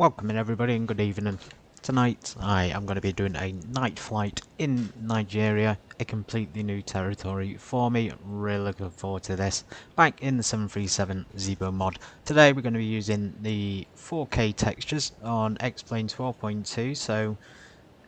Welcome in everybody and good evening. Tonight I am going to be doing a night flight in Nigeria, a completely new territory for me. Really looking forward to this. Back in the 737 Zibo mod. Today we're going to be using the 4K textures on X-Plane 12.2, so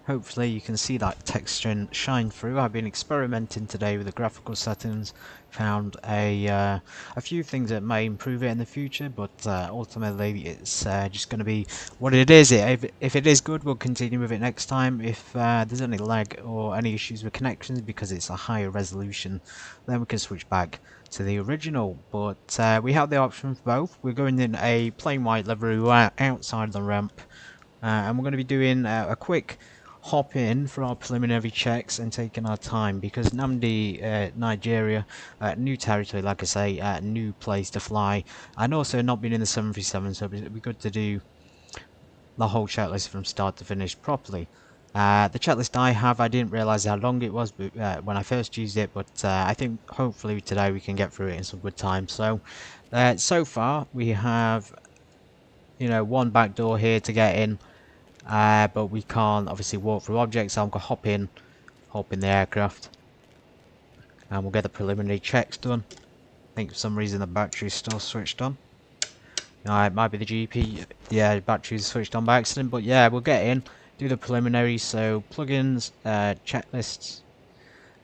hopefully you can see that texture shine through. I've been experimenting today with the graphical settings, found a few things that may improve it in the future, but ultimately it's just going to be what it is. If it is good, we'll continue with it next time. If there's any lag or any issues with connections because it's a higher resolution, then we can switch back to the original. But we have the option for both. We're going in a plain white livery outside the ramp, and we're going to be doing a quick hop in for our preliminary checks and taking our time because Nnamdi, Nigeria, new territory, like I say, new place to fly, and also not being in the 737, so it'd be good to do the whole checklist from start to finish properly. The checklist I have, I didn't realise how long it was when I first used it, but I think hopefully today we can get through it in some good time. So, so far we have, one back door here to get in. But we can't obviously walk through objects, so I'm going to hop in the aircraft and we'll get the preliminary checks done. I think for some reason the battery's still switched on. It might be the GP, yeah, the battery's switched on by accident, but yeah, we'll get in, do the preliminaries, so plugins, checklists.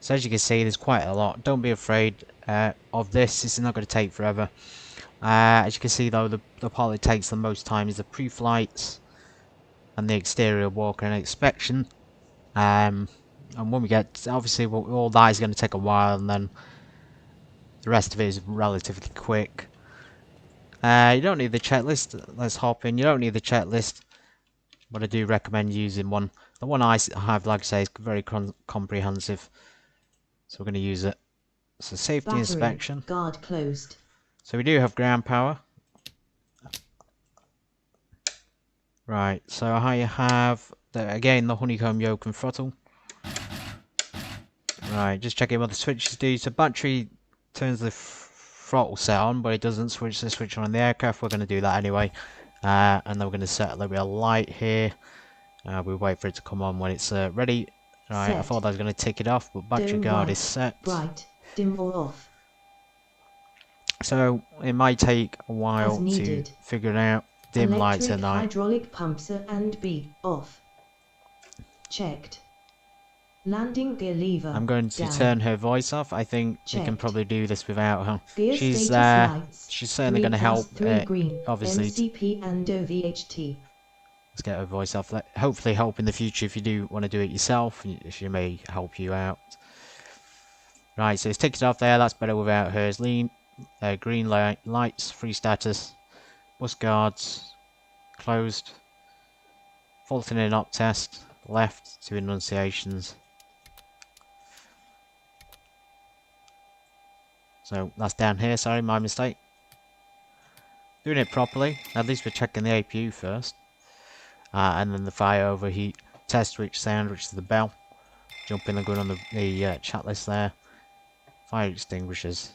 So as you can see, there's quite a lot. Don't be afraid of this is not going to take forever. As you can see though, the part that takes the most time is the pre-flights and the exterior walk and inspection, and when we get, obviously all that is going to take a while, and then the rest of it is relatively quick. You don't need the checklist. Let's hop in. You don't need the checklist, but I do recommend using one. The one I have, like I say, is very comprehensive, so we're going to use it. So safety Battery, inspection. guard closed. So we do have ground power. Right, so I have, again, the honeycomb yoke and throttle. Right, just checking what the switches do. So battery turns the throttle set on, but it doesn't switch the switch on in the aircraft. We're going to do that anyway. And then we're going to set a little bit of light here. We'll wait for it to come on when it's ready. Right, set. I thought I was going to tick it off, but battery dim guard white, is set. Bright, dim or off. So it might take a while to figure it out. Dim lights at night. Hydraulic pumps A and B off. Checked. Landing gear lever. I'm going to turn her voice off. I think we can probably do this without her. Gear she's certainly going to help. Obviously, MCP and OVHT. Let's get her voice off. Hopefully, help in the future if you do want to do it yourself. She may help you out. Right, so it's ticked off there. That's better without hers. Green lights, free status. Bus guards closed. Faulting in op test. Left to enunciations. So that's down here. Sorry, my mistake. Doing it properly. At least we're checking the APU first. And then the fire overheat test switch sound, which is the bell. Jumping the gun on the chat list there. Fire extinguishers.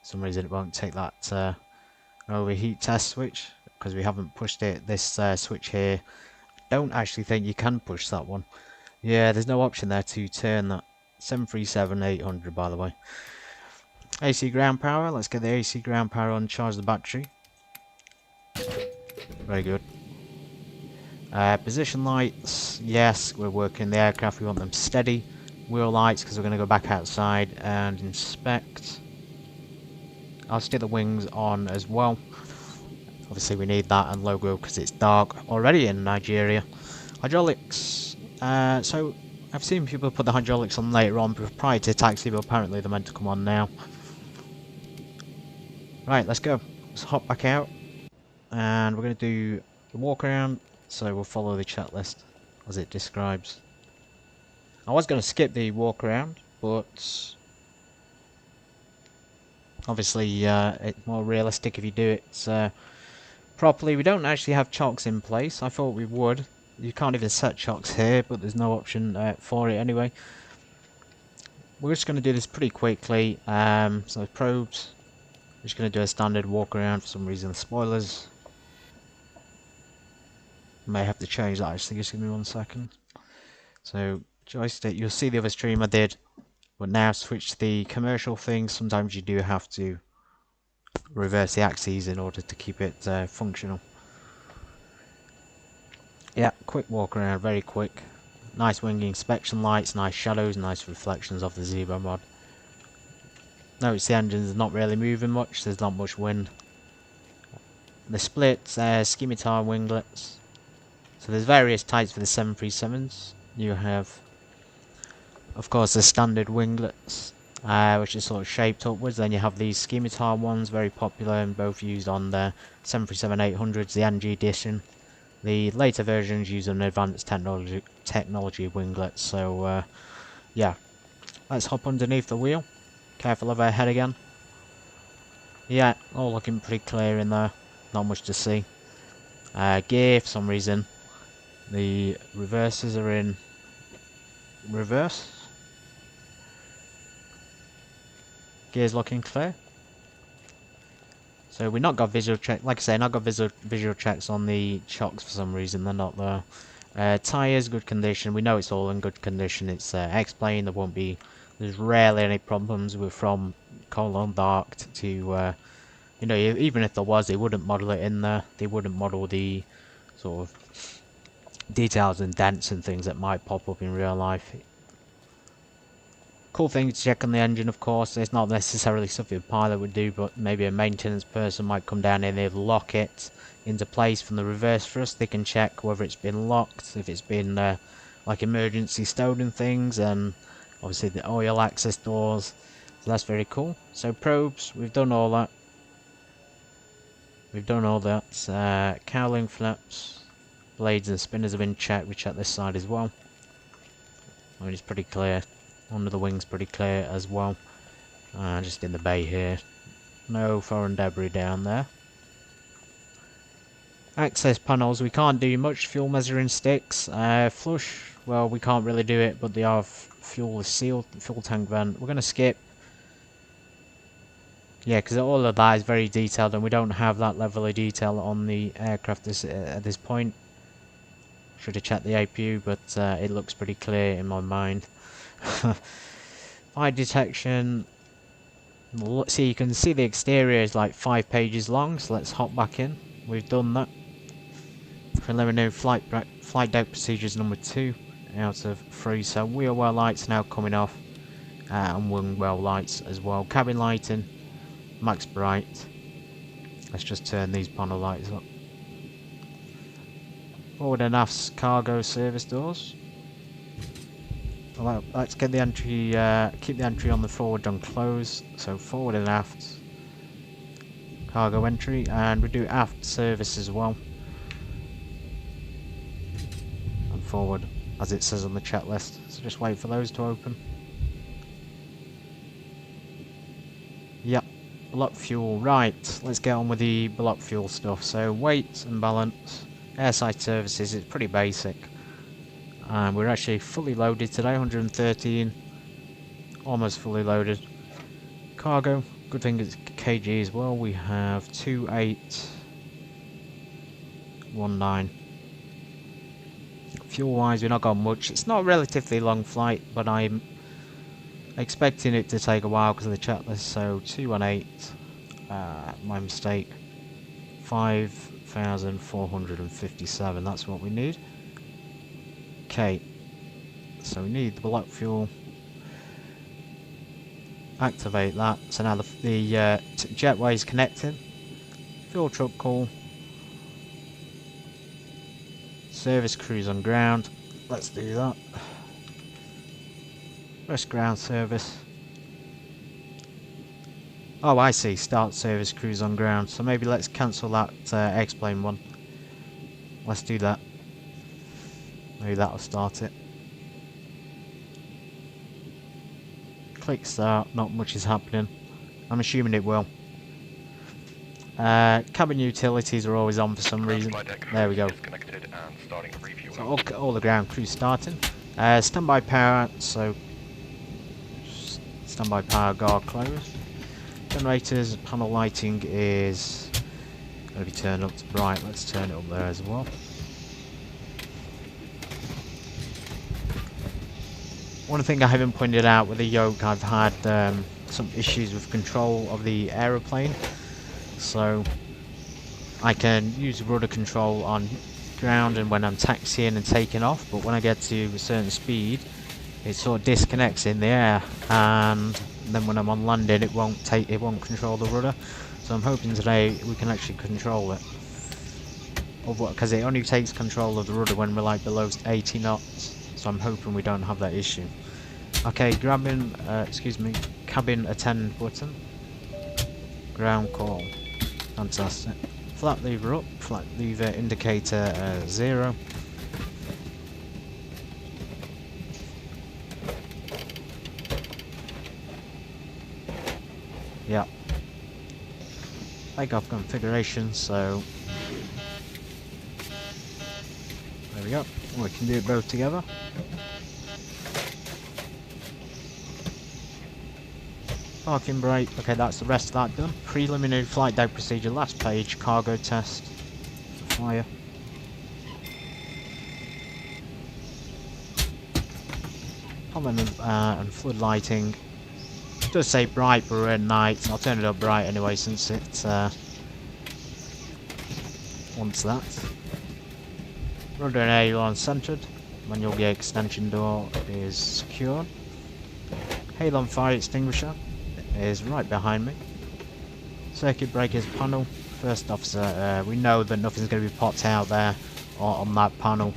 For some reason it won't take that overheat test switch because we haven't pushed it. This switch here, I don't actually think you can push that one. Yeah, there's no option there to turn that. 737-800 by the way. AC ground power. Let's get the AC ground power on. Charge the battery. Very good. Position lights. Yes, we're working the aircraft. We want them steady. Wheel lights because we're going to go back outside and inspect. I'll stick the wings on as well. Obviously we need that and logo because it's dark already in Nigeria. Hydraulics. So I've seen people put the hydraulics on later on prior to taxi, but apparently they're meant to come on now. Right, let's go. Let's hop back out. And we're going to do the walk around. So we'll follow the checklist as it describes. I was going to skip the walk around, but obviously it's more realistic if you do it properly. We don't actually have chocks in place. I thought we would. You can't even set chocks here, but there's no option for it anyway. We're just going to do this pretty quickly. So probes, Just going to do a standard walk around. For some reason, spoilers. May have to change that actually, just give me 1 second. So, joystick, you'll see the other stream I did, but now switch to the commercial thing. Sometimes you do have to reverse the axes in order to keep it functional. Yeah, quick walk around, very quick. Nice wing inspection lights, nice shadows, nice reflections of the Zibo mod. Notice the engine's not really moving much, there's not much wind. The split scimitar winglets. So there's various types for the 737s. You have, of course, the standard winglets, which is sort of shaped upwards. Then you have these scimitar ones, very popular and both used on the 737-800s, the NG edition. The later versions use an advanced technology winglet. So yeah, let's hop underneath the wheel. Careful of our head again. Yeah, all looking pretty clear in there. Not much to see. Gear, for some reason, the reverses are in reverse. Gear's looking clear. So we've not got visual check. Like I say, not got visual checks on the chocks for some reason. They're not there. Tires, good condition. We know it's all in good condition. It's X-plane. There won't be. There's rarely any problems with from colon dark to. You know, even if there was, they wouldn't model it in there. They wouldn't model the sort of details and dents and things that might pop up in real life. Cool thing to check on the engine, of course. It's not necessarily something a pilot would do, but maybe a maintenance person might come down and they'd lock it into place from the reverse thrust. They can check whether it's been locked, if it's been like emergency stolen things, and obviously the oil access doors. So that's very cool. So probes, we've done all that. We've done all that. Cowling flaps, blades and spinners have been checked. We checked this side as well. I mean, it's pretty clear. Under the wings pretty clear as well. Just in the bay here. No foreign debris down there. Access panels, we can't do much. Fuel measuring sticks. Flush, well, we can't really do it, but they are fuel is sealed. Fuel tank vent. We're going to skip. Yeah, because all of that is very detailed, and we don't have that level of detail on the aircraft at this point. Should have checked the APU, but it looks pretty clear in my mind. Fire detection. See, you can see the exterior is like 5 pages long, so let's hop back in. We've done that. Preliminary flight deck procedures number 2 out of 3. So wheel well lights now coming off, and wing well lights as well. Cabin lighting, max bright. Let's just turn these panel lights up. Forward and aft's cargo service doors. Well, let's get the entry, keep the entry on the forward on close. So forward and aft cargo entry, and we do aft service as well. And forward, as it says on the checklist. So just wait for those to open. Yep, block fuel. Right, let's get on with the block fuel stuff. So weight and balance, airside services, it's pretty basic. And we're actually fully loaded today, 113, almost fully loaded. Cargo, good thing it's kg as well. We have 2819. Fuel wise, we've not got much. It's not a relatively long flight, but I'm expecting it to take a while because of the checklist. So 218, my mistake, 5,457, that's what we need. Okay, so we need the block fuel. Activate that. So now the jetway is connected. Fuel truck call. Service crews on ground. Let's do that. Rest ground service. Oh, I see. Start service crews on ground. So maybe let's cancel that X-plane one. Let's do that. Maybe that'll start it. Click start, not much is happening. I'm assuming it will. Cabin utilities are always on for some reason. There we go. So all the ground crews starting. Standby power, so standby power guard closed. Generators, panel lighting is going to be turned up to bright. Let's turn it up there as well. One thing I haven't pointed out with the yoke, I've had some issues with control of the aeroplane. So I can use rudder control on ground and when I'm taxiing and taking off, but when I get to a certain speed, it sort of disconnects in the air, and then when I'm on landing, it won't control the rudder. So I'm hoping today we can actually control it, because it only takes control of the rudder when we're like below 80 knots. So I'm hoping we don't have that issue. Okay, cabin attend button. Ground call. Fantastic. Flat lever up, flat lever indicator 0. Yeah. Takeoff configuration, so there we go. We can do it both together. Parking brake, okay, that's the rest of that done. Preliminary flight deck procedure, last page, cargo test. Fire. Common and flood lighting. It does say bright, but we're at night. I'll turn it up bright anyway since it wants that. Rudder and aileron centered. Manual gear extension door is secured. Halon fire extinguisher is right behind me. Circuit breakers panel. First officer, we know that nothing's going to be popped out there or on that panel.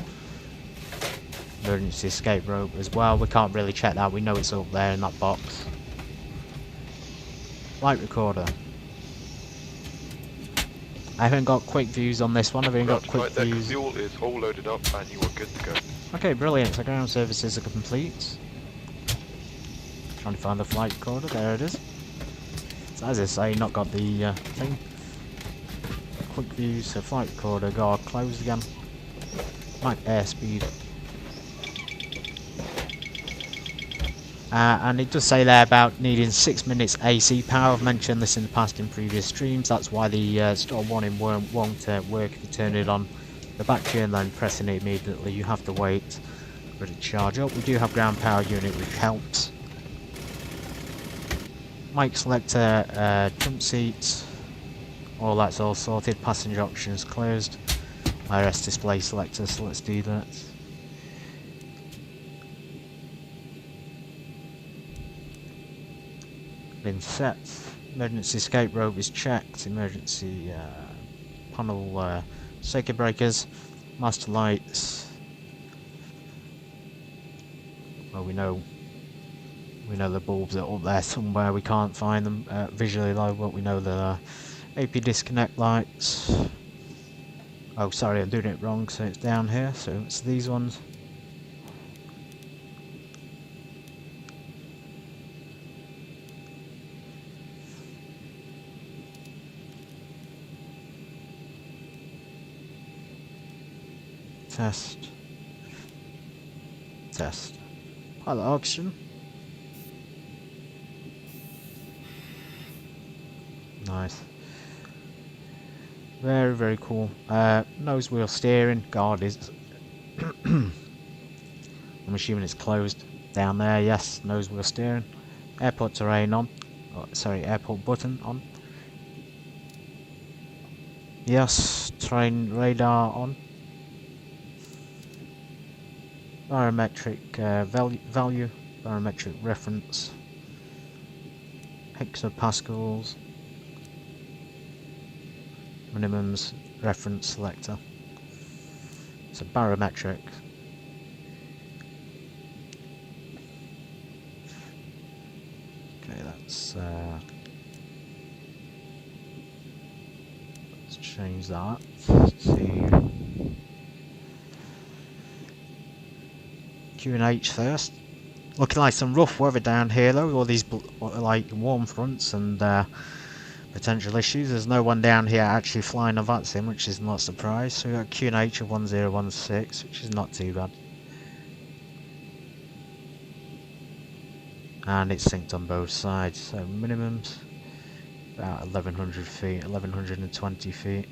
Emergency escape rope as well. We can't really check that. We know it's up there in that box. Light recorder. I haven't got quick views on this one. I've only got quick views. Fuel is all loaded up and you are good to go. Okay, brilliant. So ground services are complete. Trying to find the flight recorder. There it is. So as I say, not got the thing. Quick views. So flight recorder guard closed again. Map airspeed. And it does say there about needing 6 minutes AC power. I've mentioned this in the past in previous streams. That's why the store warning won't work if you turn it on the battery and then pressing it immediately. You have to wait for it to charge up. We do have ground power unit, which helps. Mic selector, jump seats, all that's all sorted. Passenger options closed. IRS display selector, so let's do that. Been set. Emergency escape rope is checked. Emergency panel circuit breakers, master lights. Well, we know the bulbs are up there somewhere. We can't find them visually though, but we know the AP disconnect lights. Oh, sorry, I'm doing it wrong. So it's down here. So it's these ones. Test. Pilot oxygen. Nice. Very, very cool. Nose wheel steering. Guard is... I'm assuming it's closed. Down there, yes. Nose wheel steering. Airport terrain on. Oh, sorry, airport button on. Yes. Terrain radar on. Barometric value, barometric reference, hexapascals, minimums, reference selector. So barometric. Okay, let's change that to Q&H first. Looking like some rough weather down here though, all these like warm fronts and potential issues. There's no one down here actually flying a vaccine, which is not a surprise. So we've got Q&H of 1016, which is not too bad. And it's synced on both sides. So minimums, About 1100 feet, 1120 feet.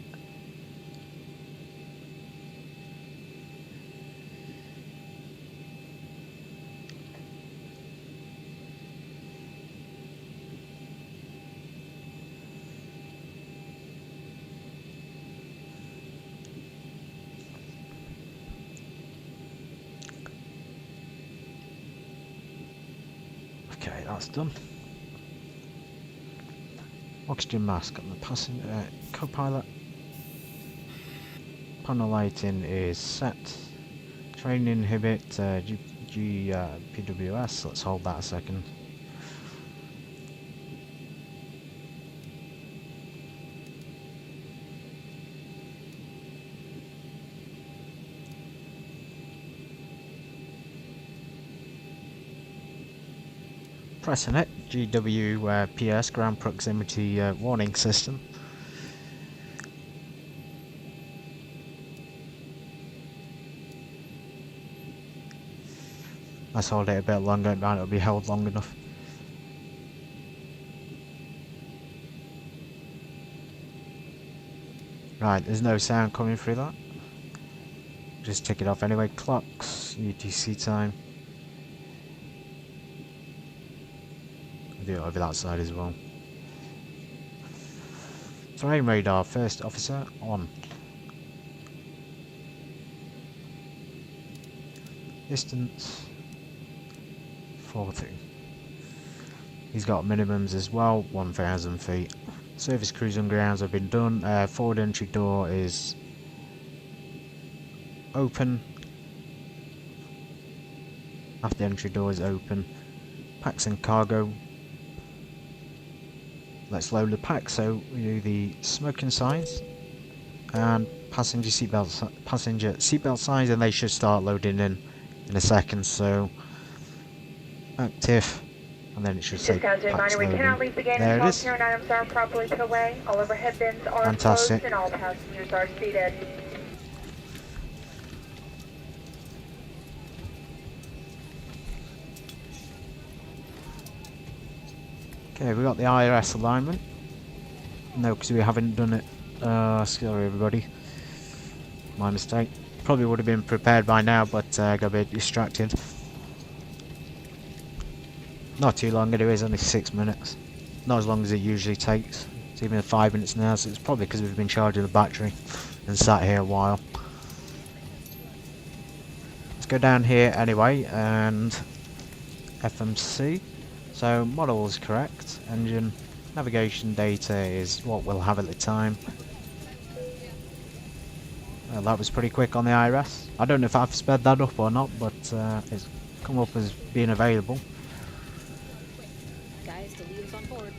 Okay, that's done. Oxygen mask on the passenger co-pilot. Panel lighting is set. Train inhibit PWS. Let's hold that a second. Pressing it. GWPS, ground proximity warning system. Let's hold it a bit longer, it might not be held long enough. Right, there's no sound coming through that. Just tick it off anyway. Clocks, UTC time. Do it over that side as well. Terrain radar, first officer on. Distance 40. He's got minimums as well, 1000 feet. Surface cruise on grounds have been done. Forward entry door is open. After entry door is open. Packs and cargo. Let's load the pack. So we do the smoking signs and passenger seatbelt signs, and they should start loading in a second. So active, and then it should say packs loading. There it is. Items are properly put away. All overhead bins are Fantastic. closed, and all passengers are seated. Okay, we got the IRS alignment. No, because we haven't done it. Sorry everybody. My mistake. Probably would have been prepared by now, but got a bit distracted. Not too long anyway, it's only 6 minutes. Not as long as it usually takes. It's even 5 minutes now, so it's probably because we've been charging the battery and sat here a while. Let's go down here anyway, and FMC. So model is correct, engine, navigation data is what we'll have at the time. Well, that was pretty quick on the IRS. I don't know if I've sped that up or not, but it's come up as being available. Guys, the lead is on board.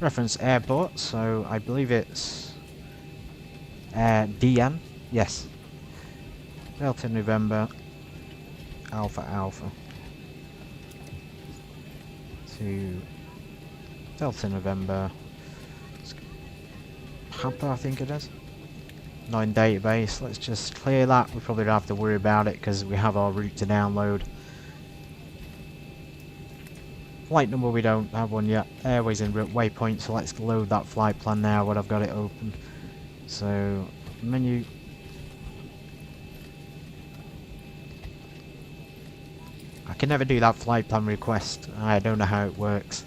Reference airport, so I believe it's DN, yes. Delta November, Alpha Alpha. To Delta November, Papa I think it is. Not in database, let's just clear that. We probably don't have to worry about it because we have our route to download. Flight number we don't have one yet. Airways and waypoint, so let's load that flight plan now when I've got it open. So menu. I can never do that flight plan request. I don't know how it works,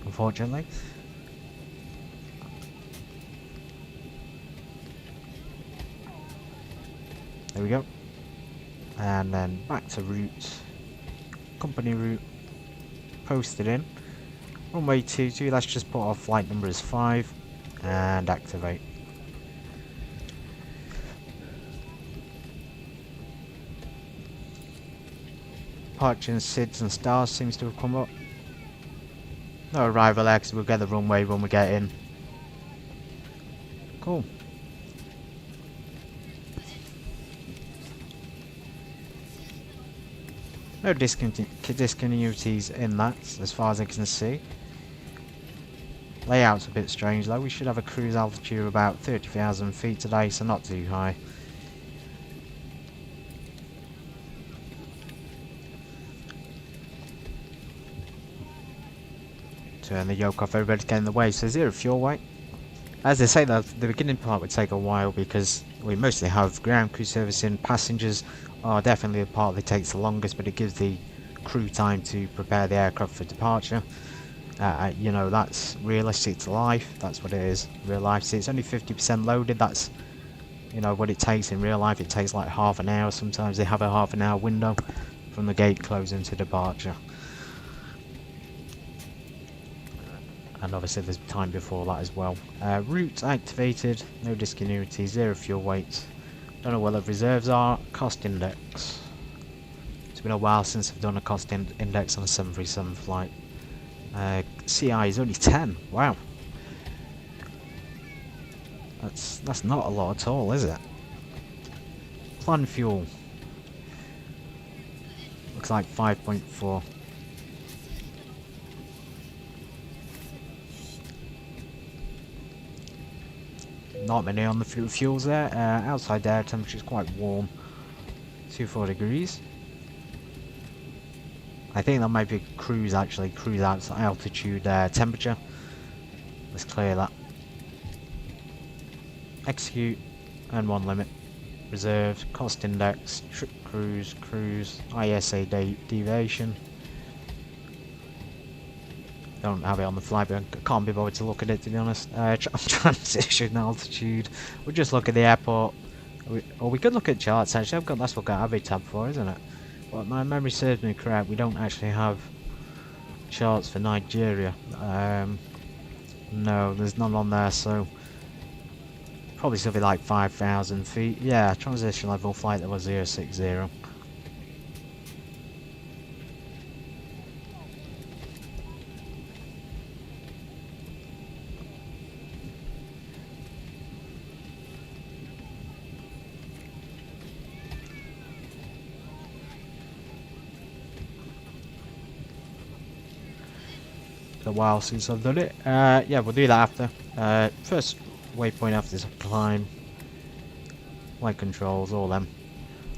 unfortunately. There we go. And then back to route. Company route. Posted in. Runway 22, let's just put our flight number as 5 and activate. Departure and SIDS and stars seems to have come up. No arrival there because we'll get the runway when we get in. Cool. No discontinuities in that, as far as I can see. Layout's a bit strange though. We should have a cruise altitude of about 30,000 feet today, so not too high. Turn the yoke off, everybody's getting in the way, so 0 fuel weight. As they say, that the beginning part would take a while because we mostly have ground crew servicing. Passengers are definitely the part that takes the longest, but it gives the crew time to prepare the aircraft for departure. You know, that's realistic to life, that's what it is, real life. See, it's only 50% loaded, that's, you know, what it takes in real life. It takes like half an hour, sometimes they have a half an hour window from the gate closing to departure. And obviously there's time before that as well. Route activated, no discontinuity, 0 fuel weight. Don't know what the reserves are. Cost index. It's been a while since I've done a cost index on a 737 flight. CI is only 10. Wow. That's not a lot at all, is it? Planned fuel. Looks like 5.4. Not many on the fuels there. Outside air temperature is quite warm, 24 degrees. I think that might be cruise actually, cruise altitude temperature. Let's clear that. Execute, and 1 limit. Reserved, cost index, trip cruise, ISA deviation. Don't have it on the fly, but I can't be bothered to look at it, to be honest. Transition altitude. We'll just look at the airport. Or we could look at charts actually. That's what I've got Avi tab for, isn't it? But my memory serves me correct. We don't actually have charts for Nigeria. No, there's none on there, so probably something like 5,000 feet. Yeah, transition level flight level 060. A while since I've done it. Yeah, we'll do that after. First waypoint after is climb, flight controls, all them.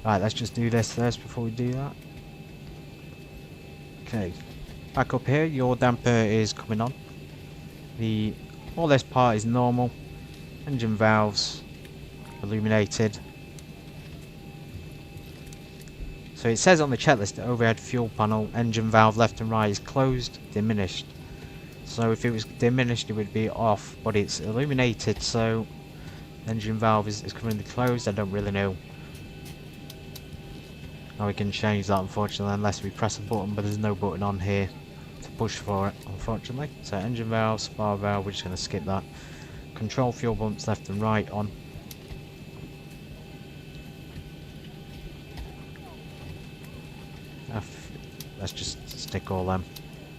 Right, let's just do this first before we do that. Okay, back up here, your damper is coming on. All this part is normal. Engine valves illuminated. So it says on the checklist the overhead fuel panel engine valve left and right is closed, diminished. So if it was diminished it would be off, but it's illuminated, so engine valve is currently closed. I don't really know how we can change that, unfortunately, unless we press a button, but there's no button on here to push for it, unfortunately. So engine valve, spar valve, we're just going to skip that. Control fuel pumps left and right on. Let's just stick all them.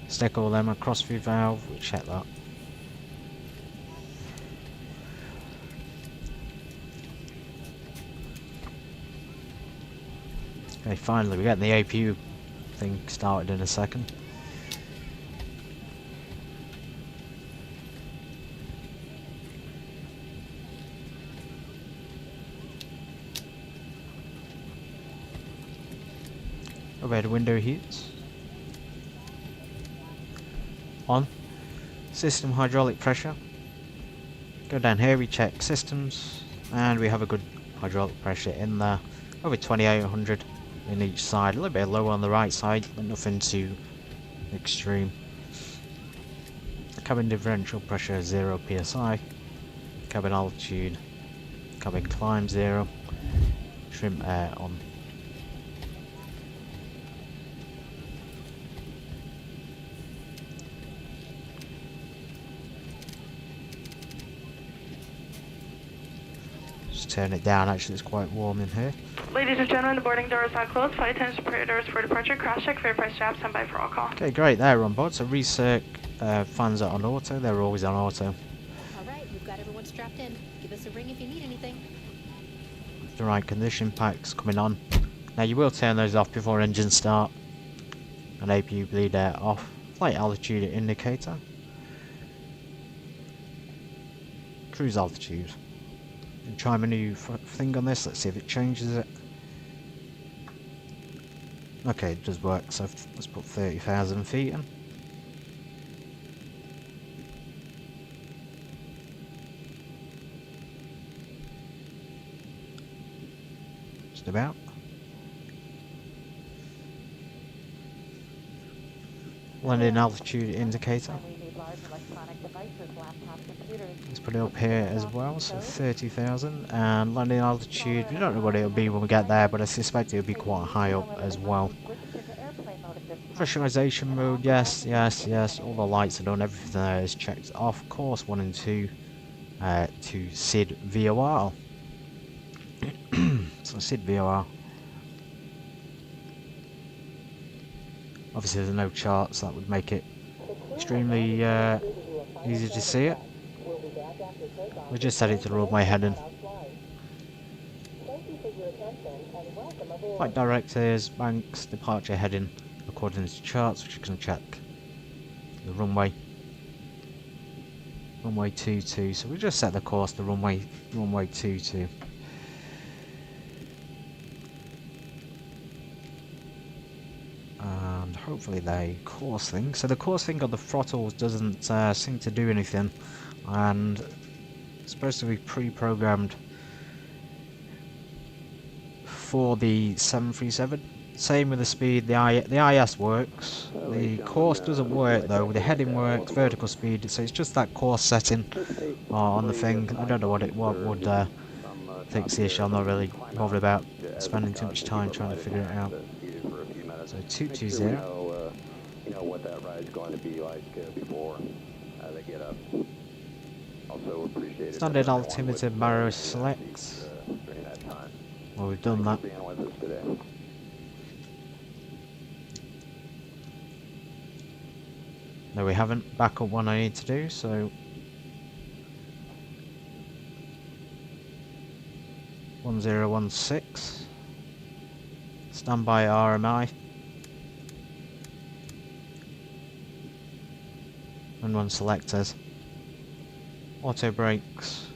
Stick all them across through valve, we'll check that. Okay, finally we get the APU thing started in a second. Overhead window heats. On. System hydraulic pressure. Go down here, we check systems, and we have a good hydraulic pressure in there. Over 2800 in each side. A little bit lower on the right side, but nothing too extreme. Cabin differential pressure 0 psi. Cabin altitude. Cabin climb 0. Trim air on. Just turn it down, actually it's quite warm in here. Ladies and gentlemen, the boarding door is not closed. Flight attendants prepare doors for departure. Cross check, verify straps, stand by for all call. Okay, great, they're on board. So recirc fans are on auto, they're always on auto. Alright, we've got everyone strapped in. Give us a ring if you need anything. The right condition packs coming on. Now you will turn those off before engine start. And APU bleed air off. Flight altitude indicator. Cruise altitude. And try my new thing on this, let's see if it changes it. Okay, it does work, so let's put 30,000 feet in. Just about. Landing altitude indicator. Let's put it up here as well, so 30,000. And landing altitude, we don't know what it'll be when we get there, but I suspect it'll be quite high up as well. Pressurization mode, yes, yes, yes. All the lights are done, everything there is checked off. Course 1 and 2 to SID VOR. So SID VOR. Obviously there's no charts, that would make it extremely easy to see it. We just set it to runway heading. Flight directors, banks, departure heading according to charts, which you can check. The runway 22, so we just set the course to runway 22. And hopefully the course thing. So the course thing on the throttles doesn't seem to do anything, and it's supposed to be pre-programmed for the 737. Same with the speed. The IS works. The course doesn't work though. The heading works, vertical speed. So it's just that course setting on the thing. I don't know what would fix the issue. I'm not really bothered about spending too much time trying to figure it out. So 220. You know what that ride's going to be like before they get up. Also appreciate it. Standard altimeter Barrow selects. During that time. Well, we've done that. Being with us today. No, we haven't. Back up one I need to do, so 1016. Standby RMI. And run selectors. Auto brakes.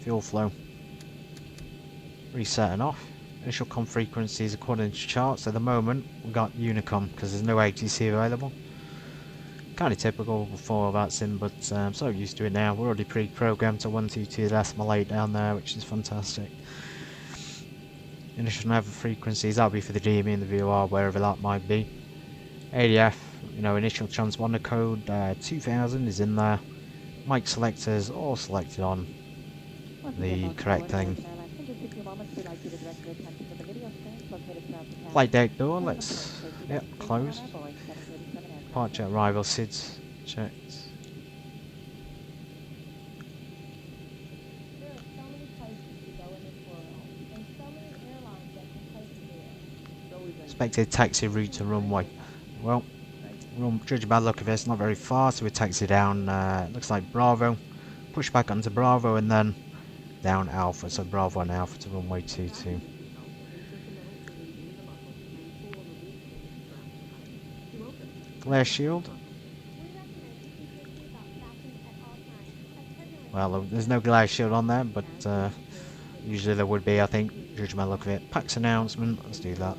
Fuel flow. Reset and off. Initial com frequencies according to charts. At the moment, we've got Unicom because there's no ATC available. Kind of typical for that sim, but I'm so used to it now. We're already pre-programmed to 122 decimal 8 down there, which is fantastic. Initial nav frequencies, that'll be for the DME and the VOR, wherever that might be. ADF, you know, initial transponder code 2000 is in there. Mic selectors all selected on the correct thing. Flight deck door, let's, yep, closed. Departure arrival SIDS checked. Expected taxi route to runway. Well, judging by the look of it, it's not very far, so we taxi down, looks like Bravo. Push back onto Bravo and then down Alpha, so Bravo and Alpha to runway 22. Glare shield. Well, there's no glare shield on there, but usually there would be, I think, judging by the look of it. PAX announcement, let's do that.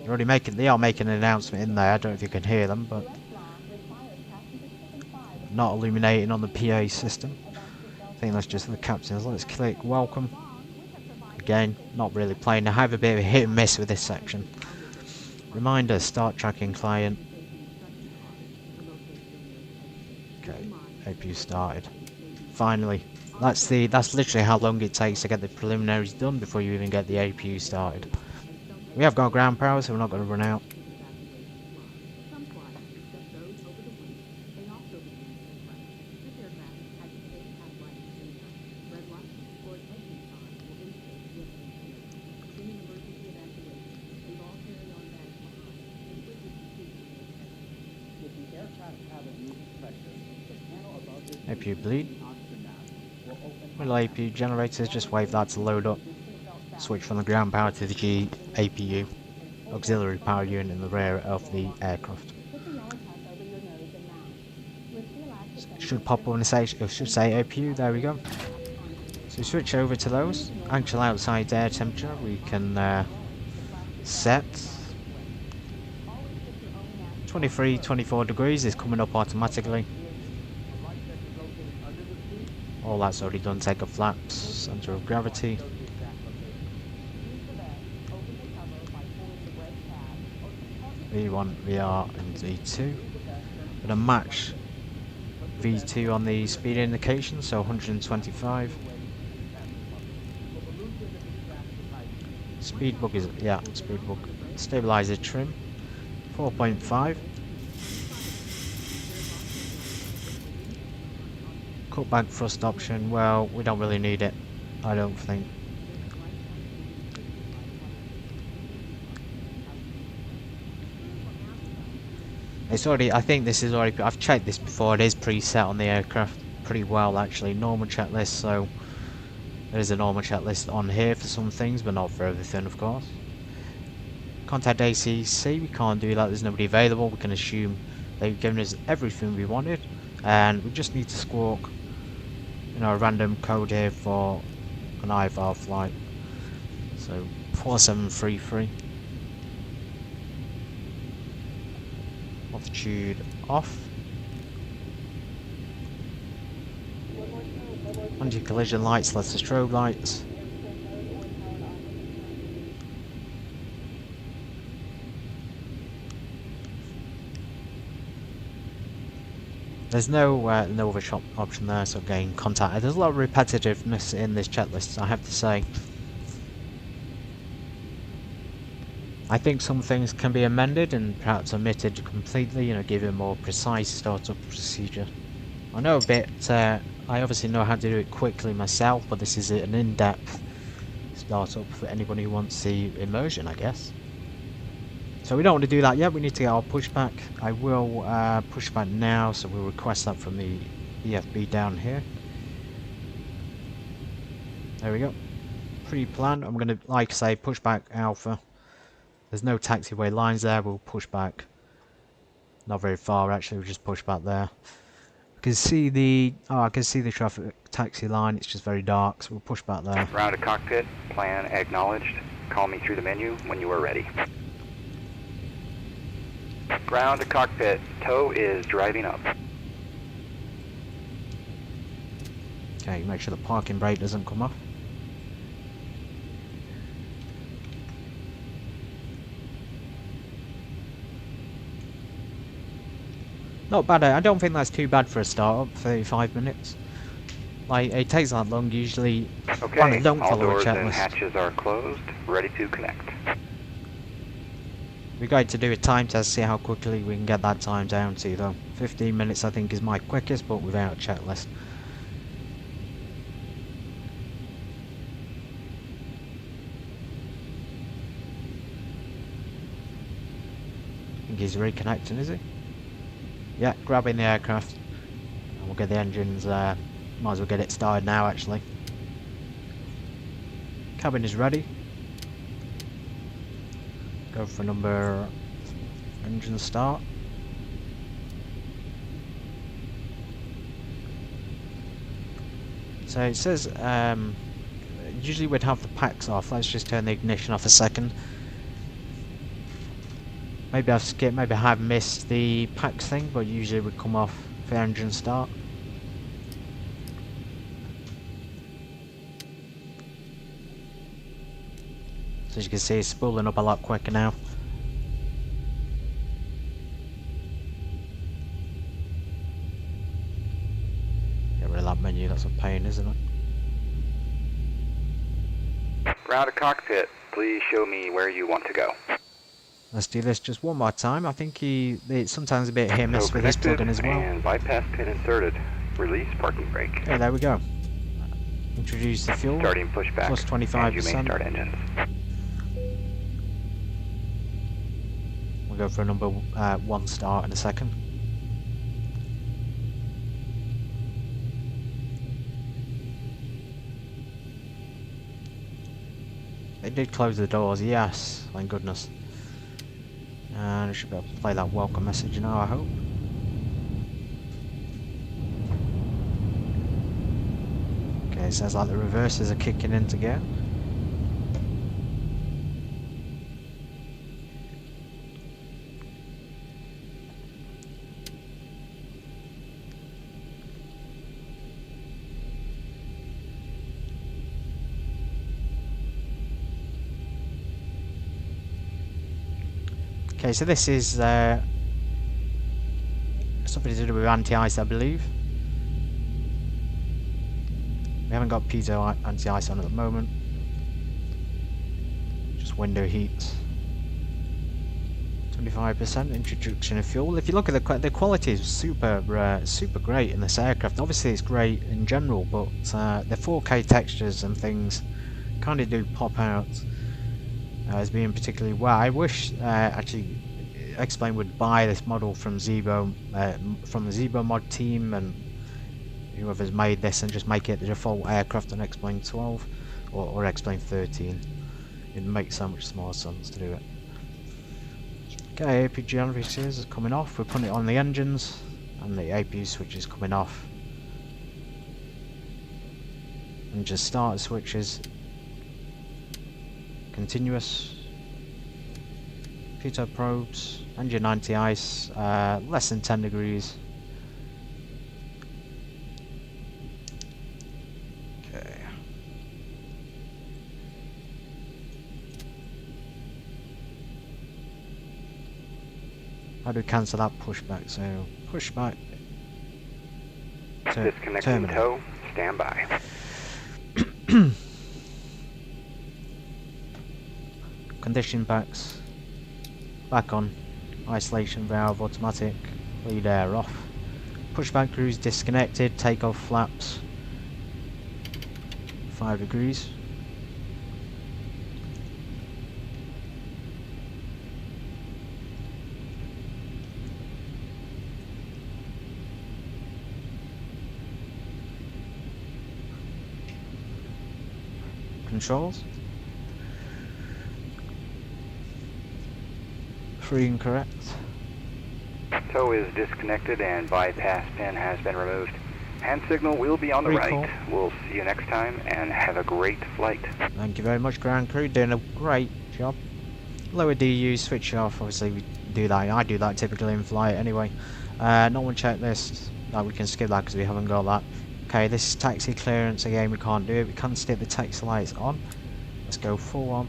They are making an announcement in there. I don't know if you can hear them, but not illuminating on the PA system. I think that's just the captains. Let's click welcome. Again, not really playing. I have a bit of a hit and miss with this section. Reminder, start tracking client. Okay, APU started. Finally. That's literally how long it takes to get the preliminaries done before you even get the APU started. We have got ground power, so we're not going to run out. APU bleed. Middle APU generators, just wait for that to load up. Switch from the ground power to the G APU, auxiliary power unit in the rear of the aircraft. Should pop up and say, it should say APU, there we go. So switch over to those. Actual outside air temperature we can set. 23, 24 degrees is coming up automatically. all that's already done. Take a flaps, center of gravity. V1, VR and V2. Gonna match V2 on the speed indication, so 125. Speed book is, yeah, speed book. Stabilizer trim, 4.5. Cutback thrust option, well, we don't really need it, I don't think. It's already, I think this is already, I've checked this before, it is preset on the aircraft pretty well actually. Normal checklist, so there is a normal checklist on here for some things, but not for everything of course. Contact ACC, we can't do that, there's nobody available. We can assume they've given us everything we wanted, and we just need to squawk, you know, a random code here for an IFR flight. So 4733. Altitude off. Anti-collision lights, that's the strobe lights. There's no overshot option there, so gain contact. There's a lot of repetitiveness in this checklist, I have to say. I think some things can be amended and perhaps omitted completely, you know, give a more precise startup procedure. I know a bit, I obviously know how to do it quickly myself, but this is an in-depth startup for anybody who wants the immersion, I guess. So we don't want to do that yet, we need to get our pushback. I will push back now, so we'll request that from the EFB down here. There we go. Pre-planned, I'm going to, like I say, push back Alpha. There's no taxiway lines there, we'll push back. Not very far actually, we'll just push back there. I can see the traffic taxi line, it's just very dark, so we'll push back there. Ground to cockpit, plan acknowledged. Call me through the menu when you are ready. Ground to cockpit, tow is driving up. Okay, make sure the parking brake doesn't come off. Not bad, I don't think that's too bad for a startup, 35 minutes. Like, it takes that long usually. Okay, don't all follow a doors and checklist. hatches are closed, ready to connect. We're going to do a time test, see how quickly we can get that time down to though. 15 minutes I think is my quickest, but without a checklist. I think he's reconnecting, is he? Yeah, grabbing the aircraft. And we'll get the engines, might as well get it started now actually. Cabin is ready. Go for number engine start. So it says usually we'd have the packs off. Let's just turn the ignition off a second. Maybe I've skipped, maybe I have missed the packs thing, but usually it would come off for engine start. So as you can see, it's spooling up a lot quicker now. Get rid of that menu, that's a pain, isn't it? Ground to cockpit, please show me where you want to go. Let's do this just one more time. I think it's sometimes a bit hit and miss So with this connected plugin as well. and bypass pin inserted. Release parking brake. Okay, there we go. Introduce the fuel. Starting pushback. Plus And you may 25%. start engines. We'll go for a number 1 start in a second. They did close the doors, yes, thank goodness. And I should be able to play that welcome message now, I hope. Okay, it sounds like the reversers are kicking into gear. Okay, so this is something to do with anti-ice, I believe. We haven't got piezo anti-ice on at the moment. Just window heat. 25% introduction of fuel. If you look at the quality is super great in this aircraft. Obviously it's great in general, but the 4K textures and things kind of do pop out as being particularly well. I wish actually X-Plane would buy this model from Zibo, from the Zibo mod team and whoever's made this, and just make it the default aircraft on X-Plane 12 or X-Plane 13. It makes so much more sense to do it. Okay, APG anti-seals is coming off. We're putting it on the engines, and the APU switch is coming off. And just starter switches. Continuous. Pitot probes. Engine anti-ice. Less than 10 degrees. Okay. How do we cancel that pushback? So pushback. Disconnecting tow. Stand by. Condition packs. Back on. Isolation valve automatic. Lead air off. Pushback cruise disconnected. Takeoff flaps. 5 degrees. Controls. 3 incorrect. Tow is disconnected and bypass pin has been removed. Hand signal will be on the Recall. right. We'll see you next time and have a great flight. Thank you very much, ground crew, doing a great job. Lower DU, switch off, obviously we do that, I do that typically in flight anyway. Normal checklist, we can skip that because we haven't got that. Okay, this is taxi clearance, again we can't do it, we can stick the taxi lights on. Let's go full on.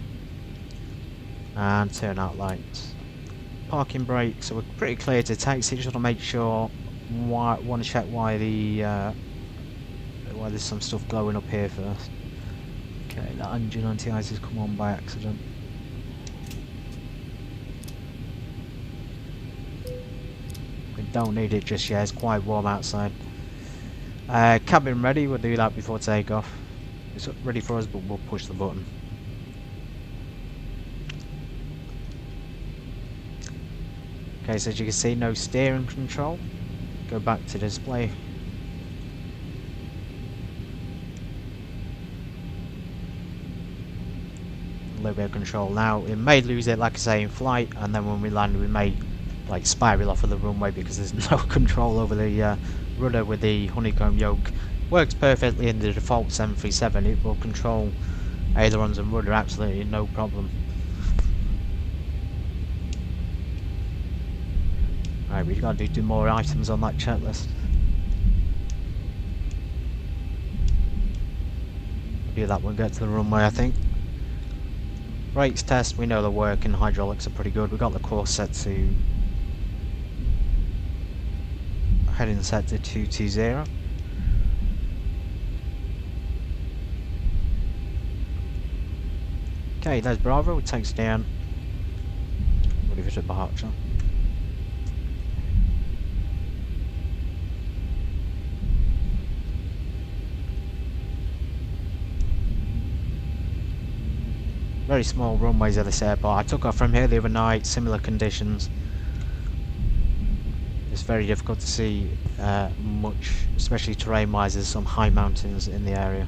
And turn out lights. Parking brake, so we're pretty clear to taxi, just want to make sure, want to check why why there's some stuff glowing up here first. Okay, that engine anti-ice has come on by accident. We don't need it just yet, it's quite warm outside. Cabin ready, we'll do that before takeoff. It's ready for us, but we'll push the button. Okay, so as you can see, no steering control. Go back to display. A little bit of control now. It may lose it, like I say, in flight, and then when we land we may like spiral off of the runway because there's no control over the rudder with the honeycomb yoke. Works perfectly in the default 737. It will control ailerons and rudder absolutely no problem. Right, we've got to do more items on that checklist. We'll do that when we get to the runway, I think. Brakes test, we know they're working, hydraulics are pretty good. We've got the course set to... heading set to 220. Okay, there's Bravo, it takes down. We'll leave it at departure. Very small runways at this airport. I took off from here the other night, similar conditions. It's very difficult to see much, especially terrain wise. There's some high mountains in the area.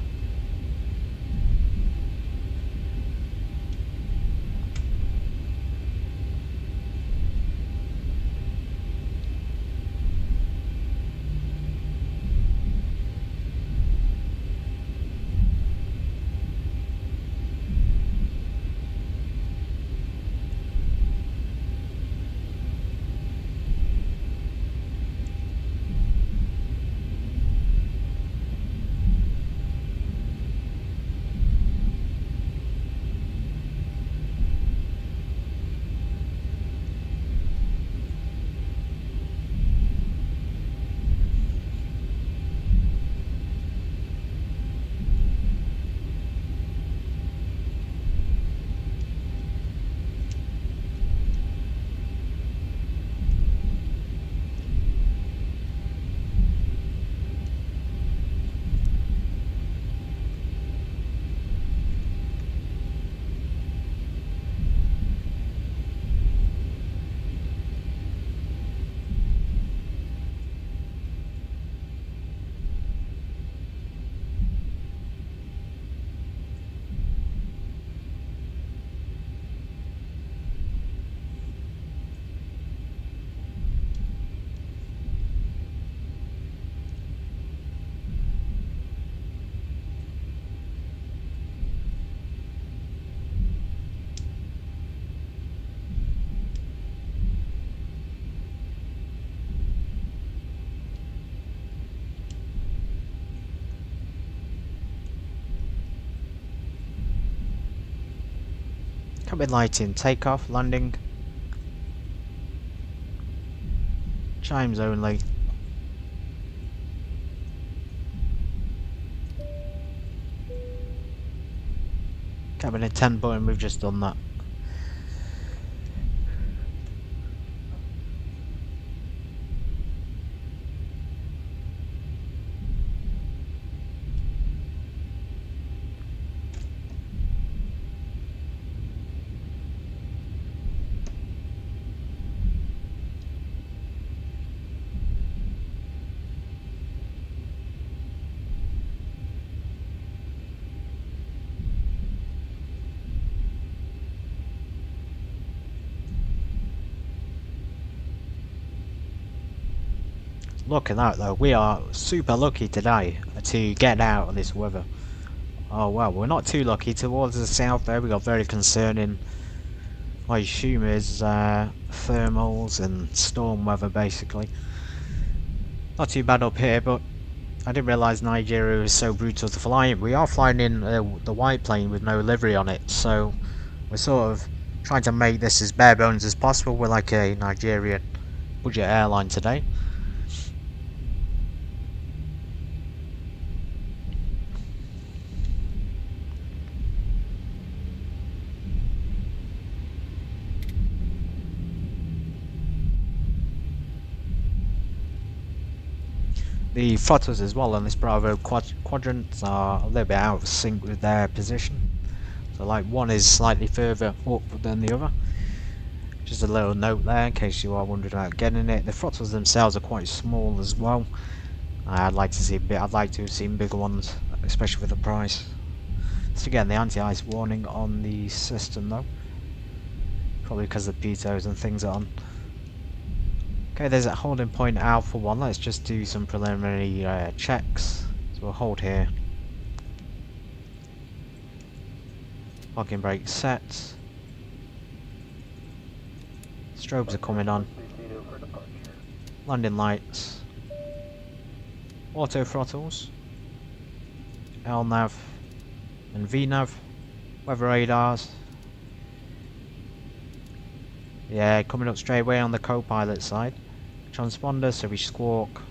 Cabin lighting, takeoff, landing. Chimes only. Cabin intent button, we've just done that. Look at that though, we are super lucky today to get out of this weather. Oh well, we're not too lucky. Towards the south there we got very concerning, I assume is thermals and storm weather basically. Not too bad up here, but I didn't realise Nigeria was so brutal to fly in. We are flying in the white plane with no livery on it, so we're sort of trying to make this as bare bones as possible. We're like a Nigerian budget airline today. The throttles as well on this Bravo quadrant are a little bit out of sync with their position. So like one is slightly further up than the other. Just a little note there in case you are wondering about getting it. The throttles themselves are quite small as well. I'd like to have seen bigger ones, especially with the price. So again, the anti-ice warning on the system though. Probably because the pitos and things are on. Okay, there's a holding point Alpha 1. Let's just do some preliminary checks. So we'll hold here. Parking brake set. Strobes are coming on. Landing lights. Auto throttles. LNAV and VNAV. Weather radars. Yeah, coming up straight away on the co-pilot side. Transponder, so we squawk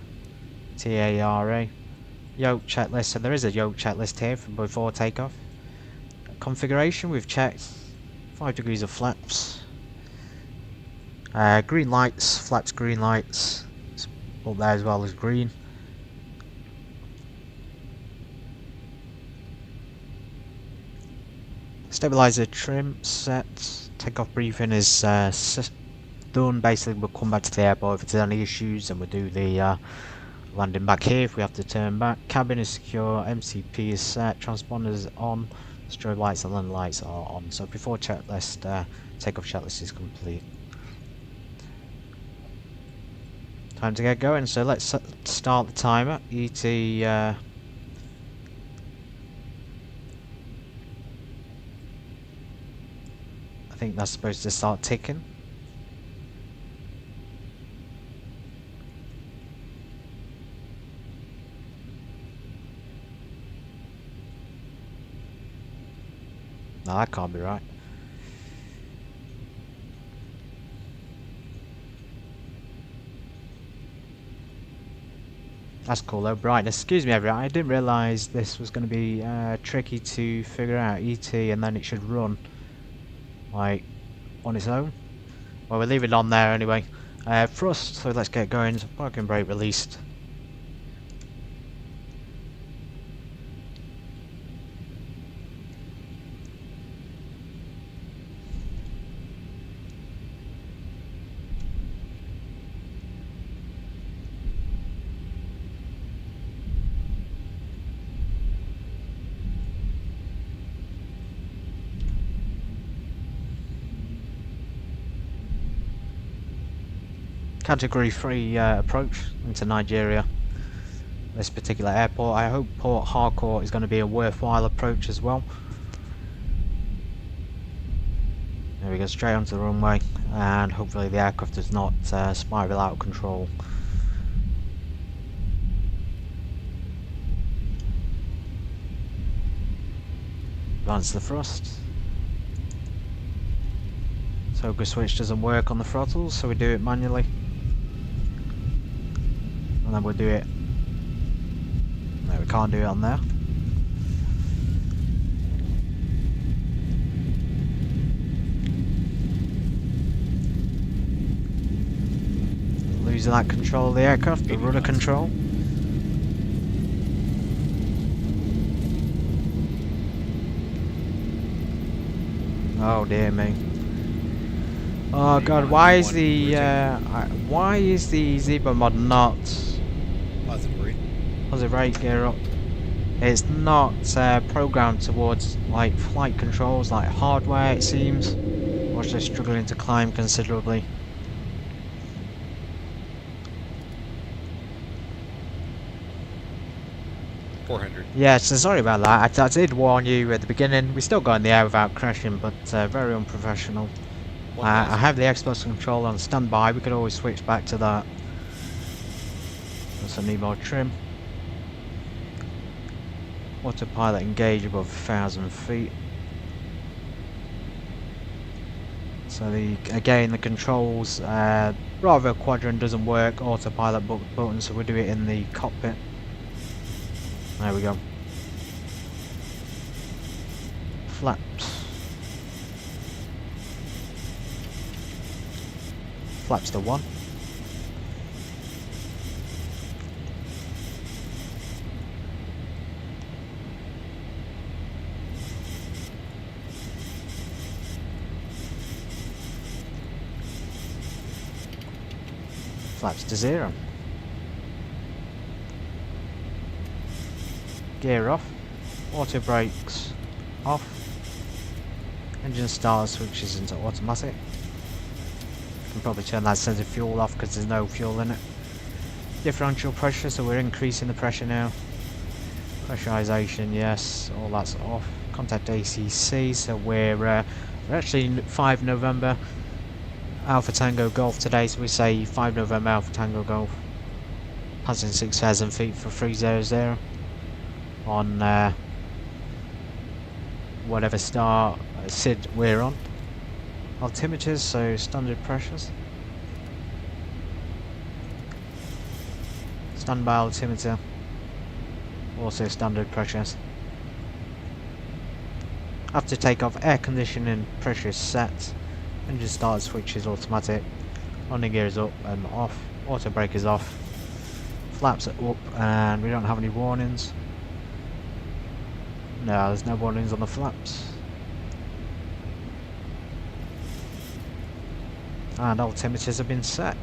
TARA. Yoke checklist, so there is a yoke checklist here from before takeoff. Configuration, we've checked 5 degrees of flaps. Green lights, flaps green lights. It's up there as well as green. Stabilizer trim set. Takeoff briefing is done. Basically we'll come back to the airport if there's any issues, and we'll do the landing back here if we have to turn back. Cabin is secure, MCP is set, transponders on, strobe lights and landing lights are on. So before checklist, takeoff checklist is complete. Time to get going, so let's start the timer. ET I think that's supposed to start ticking. No, that can't be right. That's cool though. Brightness. Excuse me everyone, I didn't realise this was going to be tricky to figure out. ET and then it should run like on its own. Well, we'll leave it on there anyway. Thrust, so let's get going. Parking brake released. Category 3 approach into Nigeria. This particular airport. I hope Port Harcourt is going to be a worthwhile approach as well. There we go, straight onto the runway, and hopefully the aircraft does not spiral out of control. Advance the thrust. Focus switch doesn't work on the throttles, so we do it manually. And then we'll do it. No, we can't do it on there. Losing that control of the aircraft, the rudder control. Oh dear me. Oh god, why is the Zibo mod not positive rate gear up? It's not programmed towards like flight controls like hardware, it seems. Watch, they're struggling to climb considerably. Yeah, so sorry about that. I did warn you at the beginning. We still got in the air without crashing, but very unprofessional. I have the Xbox controller on standby. We could always switch back to that. Also need more trim. Autopilot engage above 1,000 feet. So again the controls, Bravo quadrant doesn't work. Autopilot button, so we'll do it in the cockpit. There we go. Flaps. Flaps to 1. Flaps to 0. Gear off, auto brakes off, engine start switches into automatic. Can probably turn that sensor fuel off because there's no fuel in it. Differential pressure, so we're increasing the pressure now. Pressurization, yes, all that's off. Contact ACC, so we're actually 5 November Alpha Tango Golf today, so we say 5 November Alpha Tango Golf. Passing 6,000 feet for 300. On whatever star SID we're on. Altimeters, so standard pressures. Standby altimeter, also standard pressures. After takeoff, air conditioning pressure is set. Engine start switch is automatic. Landing gear is up and off. Auto brake is off. Flaps are up, and we don't have any warnings. No, there's no warnings on the flaps. And altimeters have been set.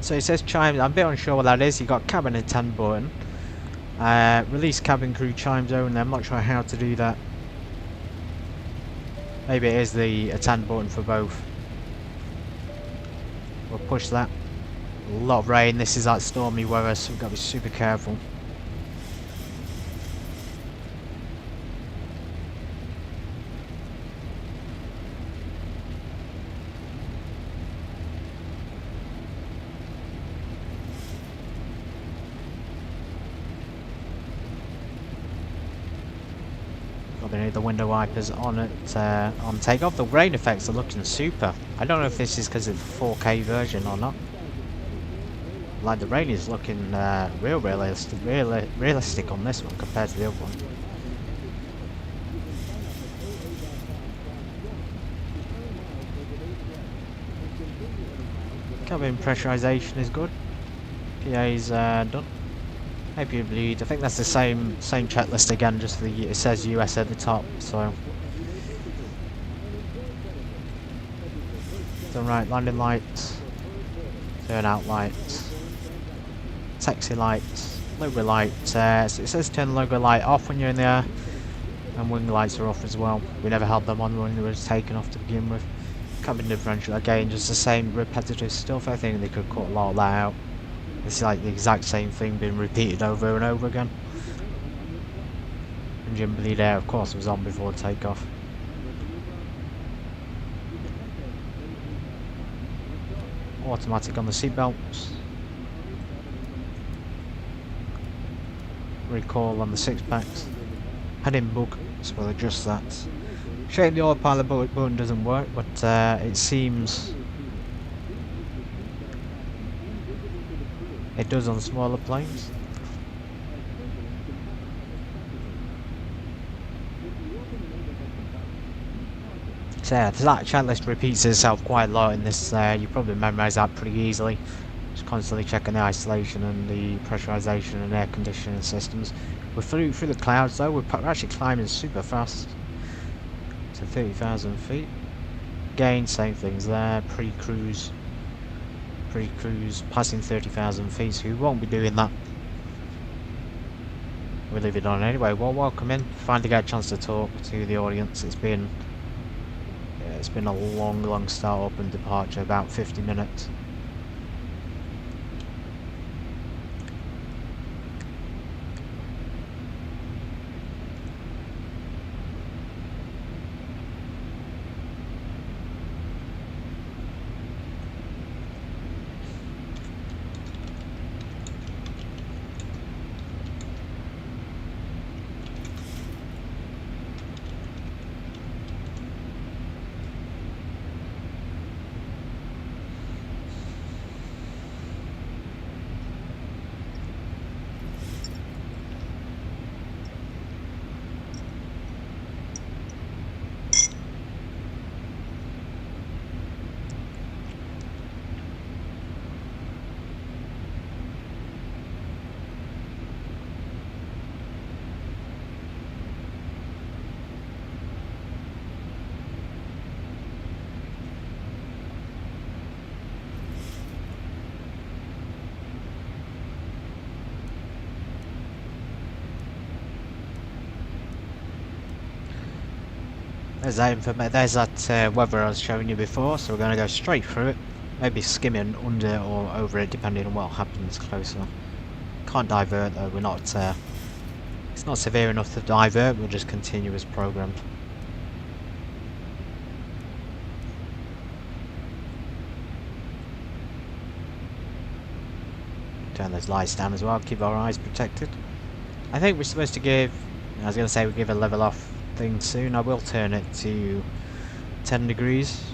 So it says chimes. I'm a bit unsure what that is. You got cabin attend button. Release cabin crew chimes only. I'm not sure how to do that. Maybe it is the attend button for both. We'll push that. A lot of rain. This is like stormy weather, so we've got to be super careful. Probably need the window wipers on it on takeoff. The rain effects are looking super. I don't know if this is because it's the 4K version or not. Like the rain is looking real realistic on this one compared to the other one. Cabin pressurization is good. PA's done. Maybe bleed. I think that's the same checklist again. Just it says US at the top. So done right. Landing lights. Turn out lights. Taxi lights. Logo light. So it says turn logo light off when you're in the air, and wing lights are off as well. We never had them on when they were taken off to begin with. Cabin differential again, just the same repetitive stuff. I think they could cut a lot of that out. It's like the exact same thing being repeated over and over again. Engine bleed air, of course, was on before takeoff. Automatic on the seatbelts. recall on the 6-packs. Heading bug, so we'll adjust that. Shame the autopilot button doesn't work, but it seems it does on smaller planes. So yeah, that checklist repeats itself quite a lot in this. You probably memorise that pretty easily. Just constantly checking the isolation and the pressurisation and air conditioning systems. We're through the clouds though. We're actually climbing super fast to 30,000 feet. Again, same things there. Pre-cruise, passing 30,000 feet. So we won't be doing that. We'll leave it on anyway. Well, welcome in. Finally get a chance to talk to the audience. It's been a long start up and departure, about 50 minutes. There's that weather I was showing you before, so we're going to go straight through it, maybe skimming under or over it depending on what happens closer. Can't divert though, we're not, it's not severe enough to divert, we'll just continue as programmed. Turn those lights down as well, keep our eyes protected. I think we're supposed to give, I was going to say we give a level off thing soon. I will turn it to 10 degrees.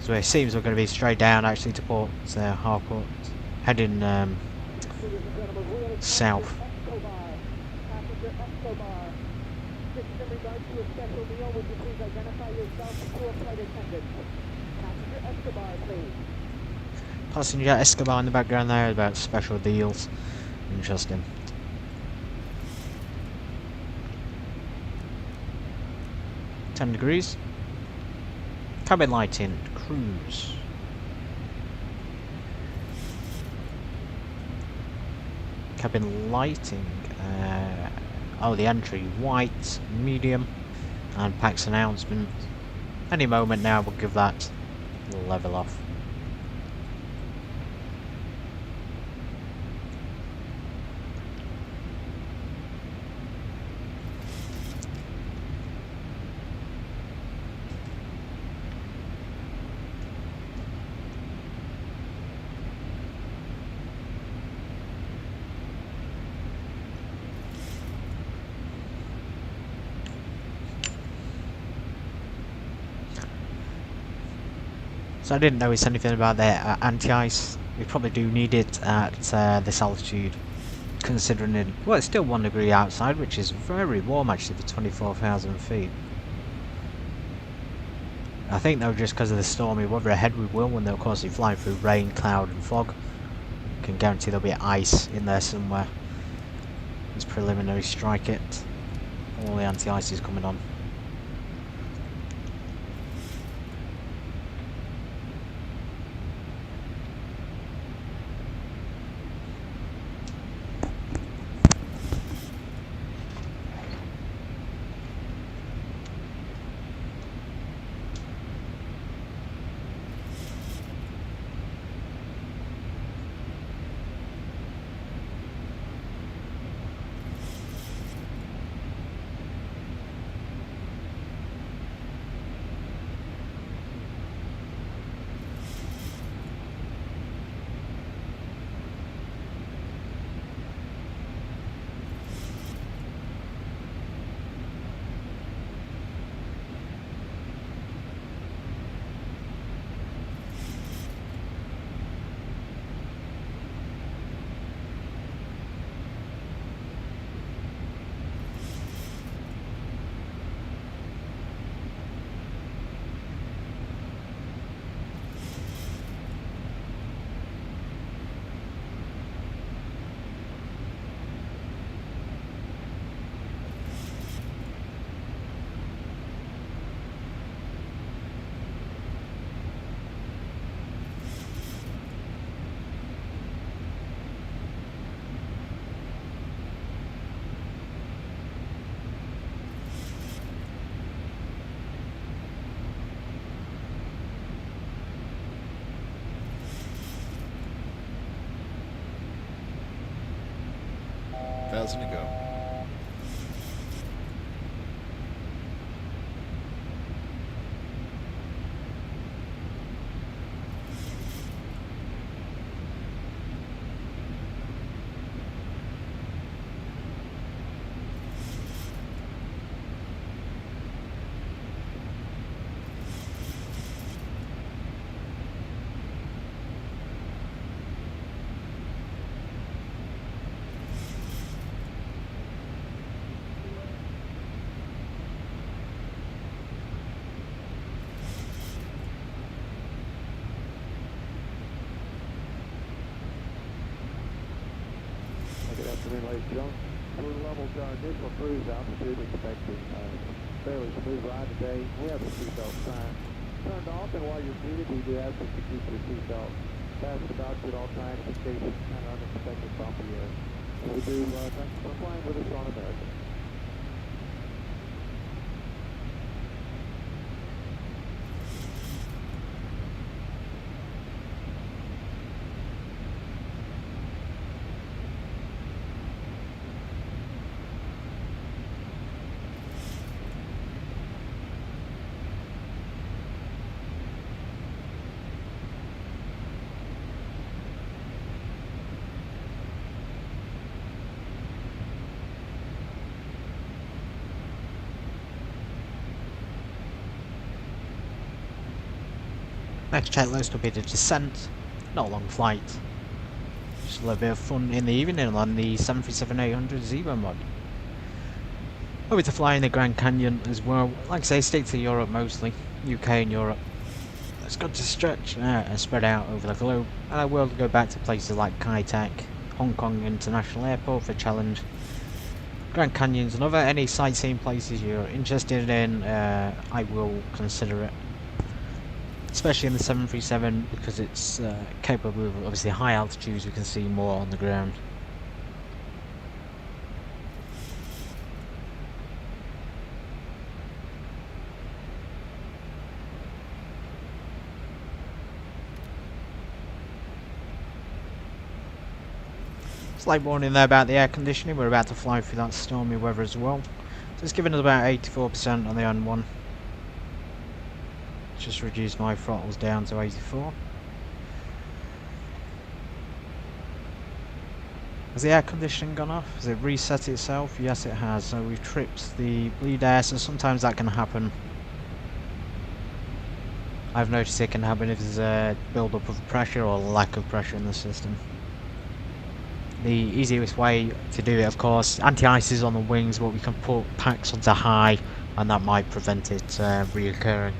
So it seems we're going to be straight down actually to Port Harcourt, heading south. Passenger Escobar in the background there about special deals. Interesting. $10 degrees. Cabin lighting, cruise. Cabin lighting, oh, the entry, white, medium, and PAX announcement. Any moment now we'll give that level off. So I didn't notice anything about their anti-ice. We probably do need it at this altitude, considering it, well, it's still 1 degree outside, which is very warm actually for 24,000 feet. I think though, just because of the stormy weather ahead, we will, when they're of course flying through rain, cloud and fog. Can guarantee there'll be ice in there somewhere. Let's preliminary strike it. All the anti-ice is coming on. doesn't it go? Good afternoon, ladies and gentlemen. We're level to our initial cruise altitude, expecting a fairly smooth ride today. We have the seatbelt sign turned off, and while you're seated, we do ask that you keep your seatbelt fastened about you at all times in case of kind of unexpected bumpy air. So we do thank you for flying with us on American. Next checklist will be the descent. Not a long flight. Just a little bit of fun in the evening on the 737-800 Zibo mod. Over to fly in the Grand Canyon as well. Like I say, stick to Europe mostly. UK and Europe. It's got to stretch and spread out over the globe. And I will go back to places like Kai Tak, Hong Kong International Airport for challenge. Grand Canyon's another. Any sightseeing places you're interested in, I will consider it. Especially in the 737 because it's capable of obviously high altitudes, we can see more on the ground. Slight warning there about the air conditioning, we're about to fly through that stormy weather as well. So it's giving us about 84% on the N1. Just reduced my throttles down to 84. Has the air conditioning gone off? Has it reset itself? Yes, it has. So we've tripped the bleed air, so sometimes that can happen. I've noticed it can happen if there's a build-up of pressure or lack of pressure in the system. The easiest way to do it, of course, anti-ice is on the wings, but we can put packs onto high, and that might prevent it reoccurring.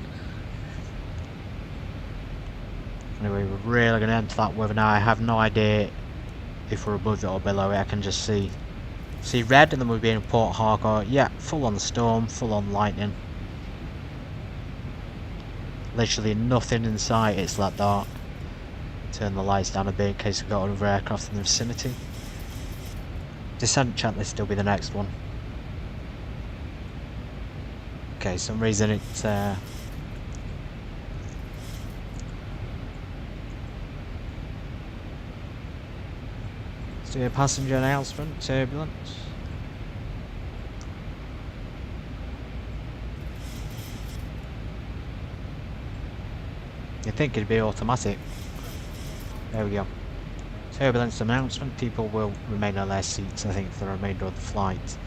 Anyway, we're really going to enter that weather now. I have no idea if we're above it or below it. I can just see red, and then we'll be in Port Harcourt. Yeah, full on storm, full on lightning. Literally nothing in sight, it's that dark. Turn the lights down a bit in case we've got another aircraft in the vicinity. Descent checklist will be the next one. Okay, some reason it let's do a passenger announcement, turbulence. You'd think it'd be automatic. There we go. Turbulence announcement. People will remain on their seats, I think, for the remainder of the flight.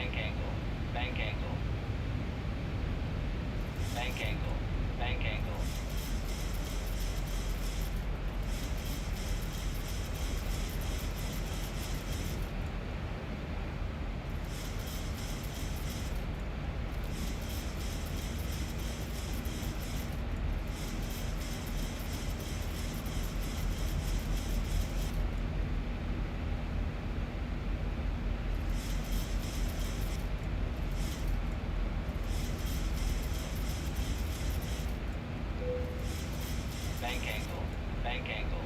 bank angle, bank angle, bank angle, bank angle. Bank angle, bank angle,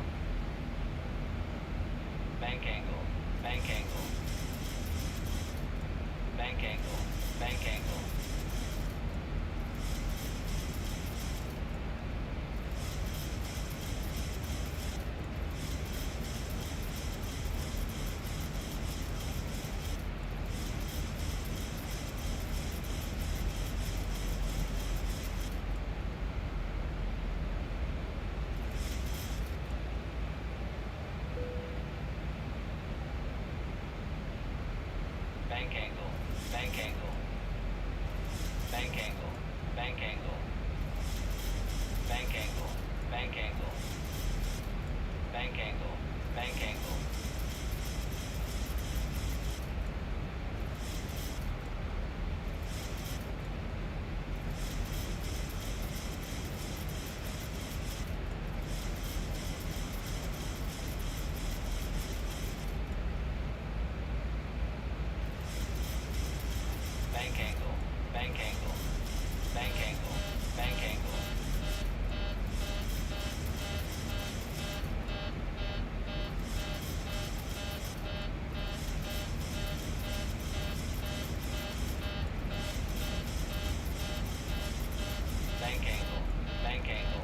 bank angle, bank angle, bank angle, bank angle. Bank angle, bank angle, bank angle, bank angle, bank angle, bank angle, bank angle, bank angle. Bank angle, bank angle, bank angle, bank angle. Bank angle, bank angle.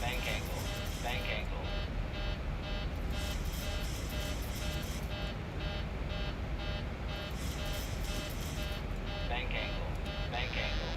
Bank angle, bank angle. Bank angle, bank angle.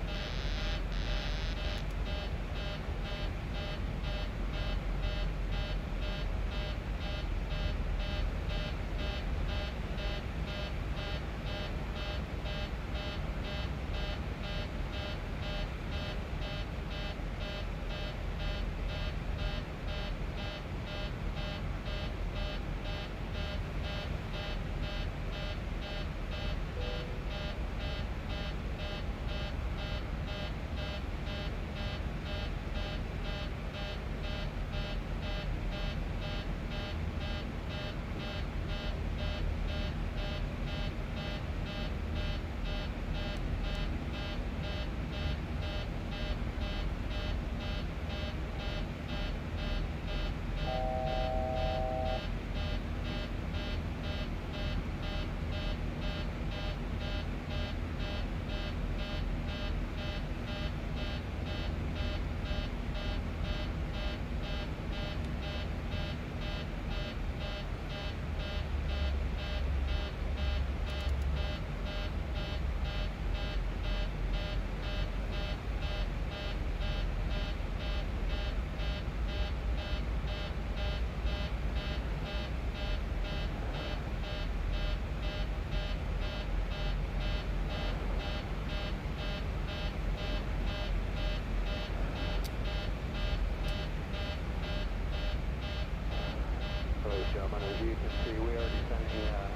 Gentlemen, as you can see, we already sent a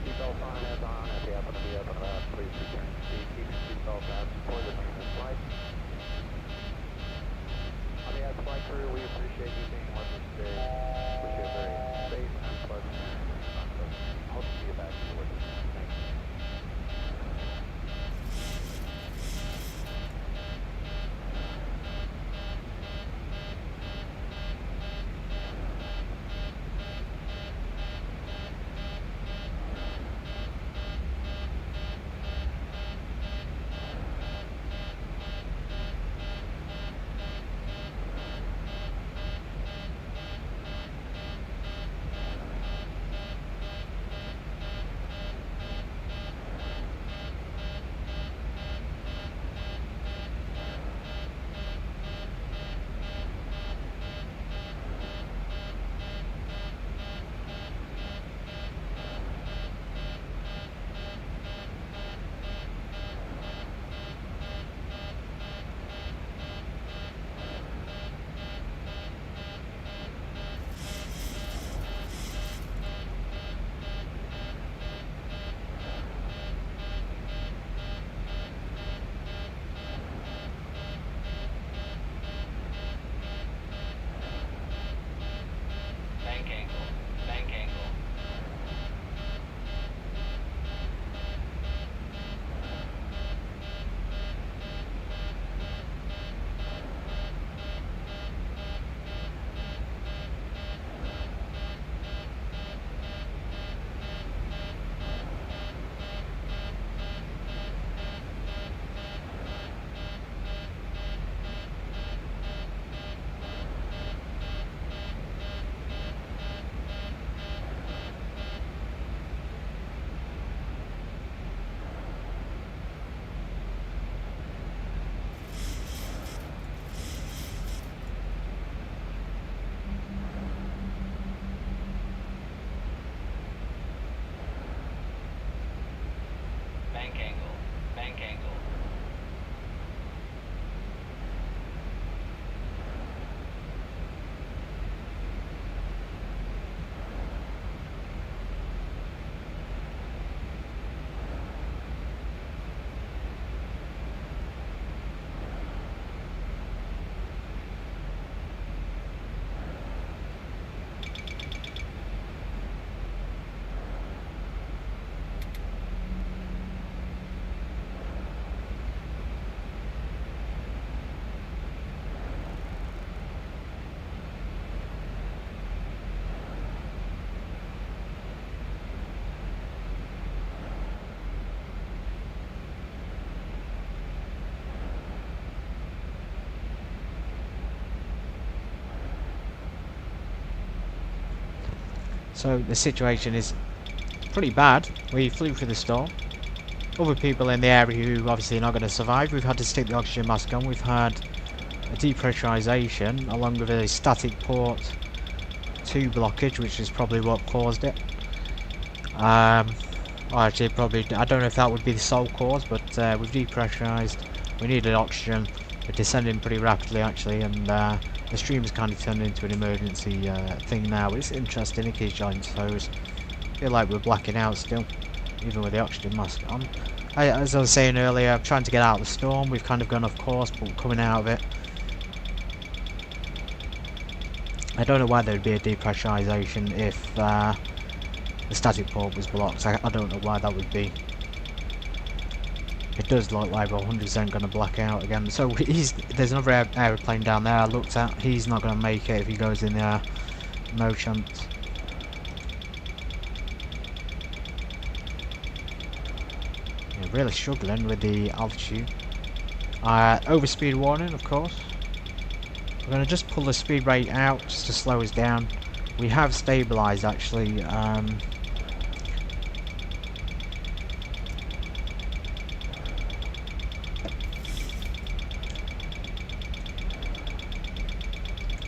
seatbelt sign as on. If you happen to be up and about, please return your seat. Keep your seatbelt fastened for the main flight. On behalf of the flight crew, we appreciate you being with us today. Wish you a very safe and pleasant journey. Hope to see you back here with us. Thank you. So the situation is pretty bad. We flew through the storm. Other people in the area who obviously are not going to survive. We've had to stick the oxygen mask on. We've had a depressurization along with a static port 2 blockage, which is probably what caused it. Well, actually, probably, I don't know if that would be the sole cause, but we've depressurized. We needed oxygen. We're descending pretty rapidly, actually, and the stream has kind of turned into an emergency thing now. It's interesting in case joint toes. I feel like we're blacking out still, even with the oxygen mask on. As I was saying earlier, I'm trying to get out of the storm. We've kind of gone off course, but we're coming out of it. I don't know why there would be a depressurization if the static port was blocked. I don't know why that would be. It does look like we're 100% going to black out again. So there's another aeroplane down there I looked at. He's not going to make it if he goes in there. No chance. Yeah, really struggling with the altitude. Overspeed warning, of course. We're going to just pull the speed brake out just to slow us down. We have stabilised actually.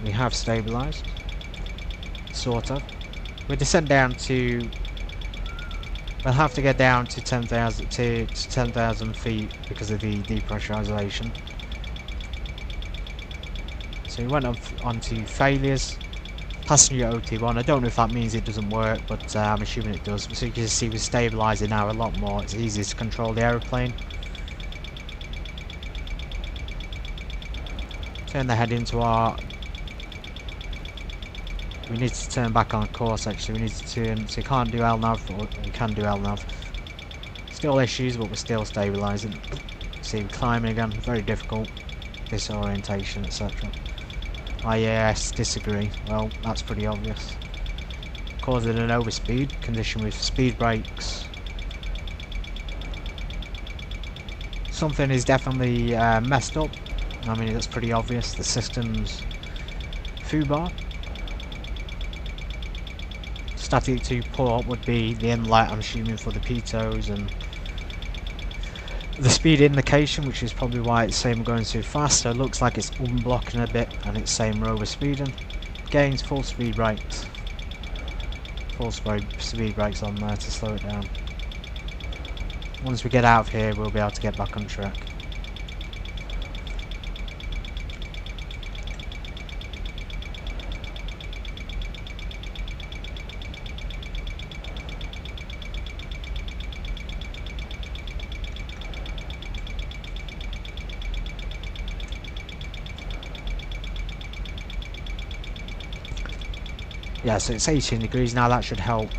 We have stabilised, sort of. We descend down to. We'll have to get down to 10,000 feet because of the depressurization. So we went on to failures. Passenger OT1. I don't know if that means it doesn't work, but I'm assuming it does. So you can see we're stabilising now a lot more. It's easier to control the aeroplane. Turn the head into our. We need to turn back on course actually. We need to turn, so we can't do LNAV, or we can do LNAV. Still issues, but we're still stabilising. See, we're climbing again, very difficult. Disorientation, etc. IAS disagree. Well, that's pretty obvious. Causing an overspeed condition with speed brakes. Something is definitely messed up. I mean, that's pretty obvious. The system's foobar. Static 2 port would be the inlet, I'm assuming, for the pitos, and the speed indication, which is probably why it's saying we're going too fast. So it looks like it's unblocking a bit, and it's saying we're overspeeding. Gains full speed brakes. Full speed brakes on there to slow it down. Once we get out of here, we'll be able to get back on track. Yeah, so it's 18 degrees now, that should help.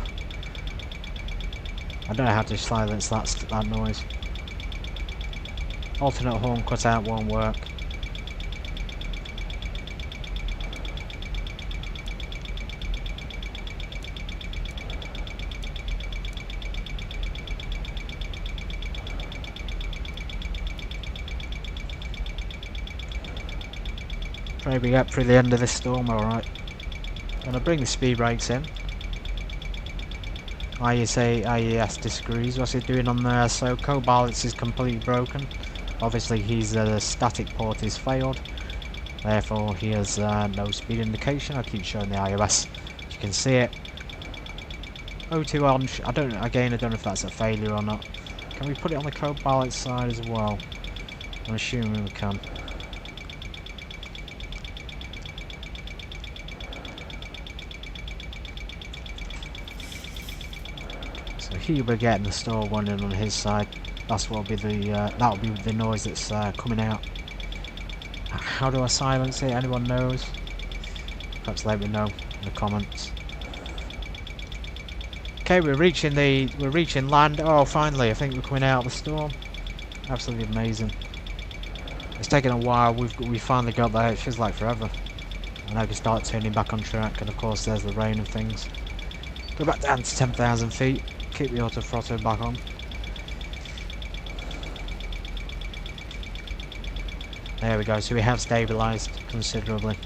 I don't know how to silence that noise. Alternate horn cutout won't work. Pray we get through the end of this storm alright. I'm going to bring the speed brakes in. IES disagrees. What's it doing on there? So co-balance is completely broken. Obviously his static port is failed. Therefore he has no speed indication. I'll keep showing the iOS. You can see it. O2 on. I don't know if that's a failure or not. Can we put it on the co-balance side as well? I'm assuming we can. So here we're getting the store running on his side. That's what will be the that'll be the noise that's coming out. How do I silence it? Anyone knows? Perhaps let me know in the comments. Okay, we're reaching land. Oh, finally! I think we're coming out of the storm. Absolutely amazing. It's taken a while. We finally got there. It feels like forever. And I can start turning back on track. And of course, there's the rain and things. Go back down to 10,000 feet. Keep the auto throttle back on. There we go. So we have stabilised considerably.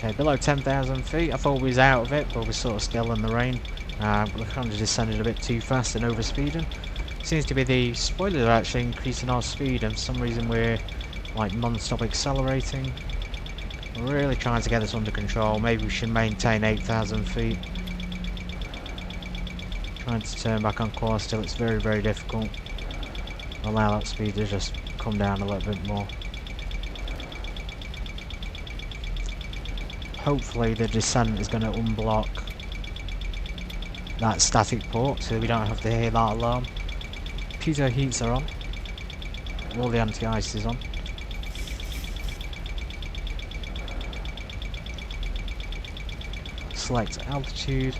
Okay, below 10,000 feet. I thought we was out of it, but we're sort of still in the rain. But we kind of descended a bit too fast and overspeeding. Seems to be the spoilers are actually increasing our speed, and for some reason we're like non-stop accelerating. We're really trying to get this under control. Maybe we should maintain 8,000 feet. Trying to turn back on course still, it's very, very difficult. Allow that speed to just come down a little bit more. Hopefully the descent is going to unblock that static port so we don't have to hear that alarm. Pitot heats are on. All the anti-ice is on. Select altitude.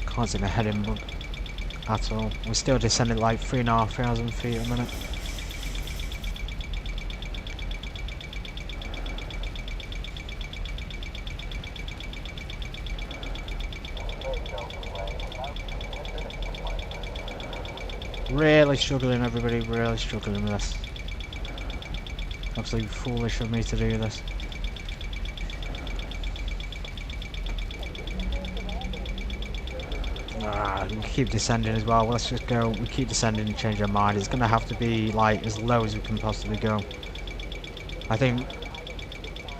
Can't see my head in bug at all. We're still descending like 3,500 feet a minute. Really struggling, everybody, really struggling with this. Absolutely foolish of me to do this. We keep descending as well. Let's just go. We keep descending and change our mind. It's going to have to be like as low as we can possibly go. I think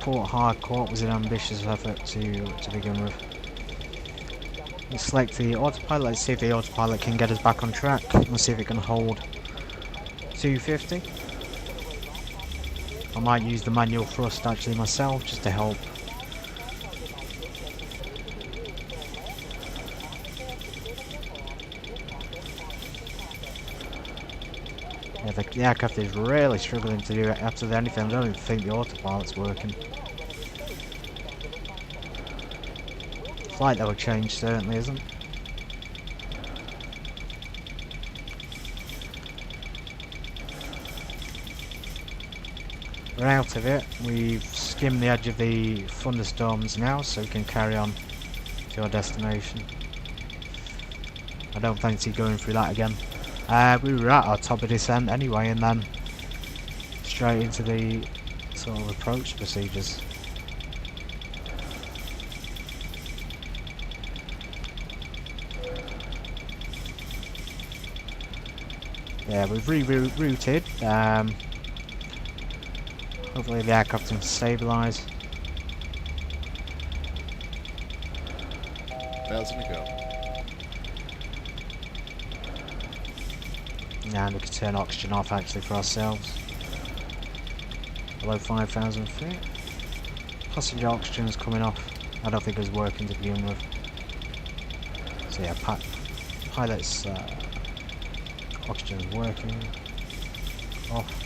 Port Harcourt was an ambitious effort to begin with. Let's select the autopilot. Let's see if the autopilot can get us back on track. Let's see if it can hold 250. I might use the manual thrust actually myself just to help. Yeah, the aircraft is really struggling to do absolutely anything. I don't even think the autopilot's working. Flight level change certainly isn't. We're out of it. We've skimmed the edge of the thunderstorms now, so we can carry on to our destination. I don't fancy going through that again. We were at our top of descent anyway, and then straight into the sort of approach procedures. Yeah, we've rerouted. Hopefully the aircraft can stabilise. 1,000 to go. And we can turn oxygen off actually for ourselves. Below 5,000 feet. Passenger oxygen is coming off. I don't think it was working to begin with. So yeah, pilot's oxygen is working. Off.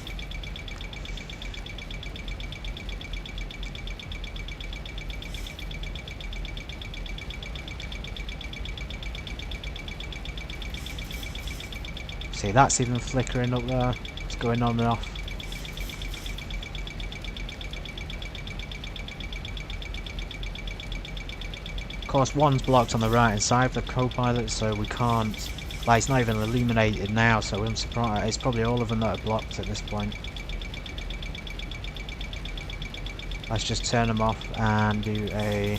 See, that's even flickering up there. It's going on and off. Of course, one's blocked on the right hand side of the co-pilot, so we can't. Like, it's not even illuminated now, so I'm surprised. It's probably all of them that are blocked at this point. Let's just turn them off and do a.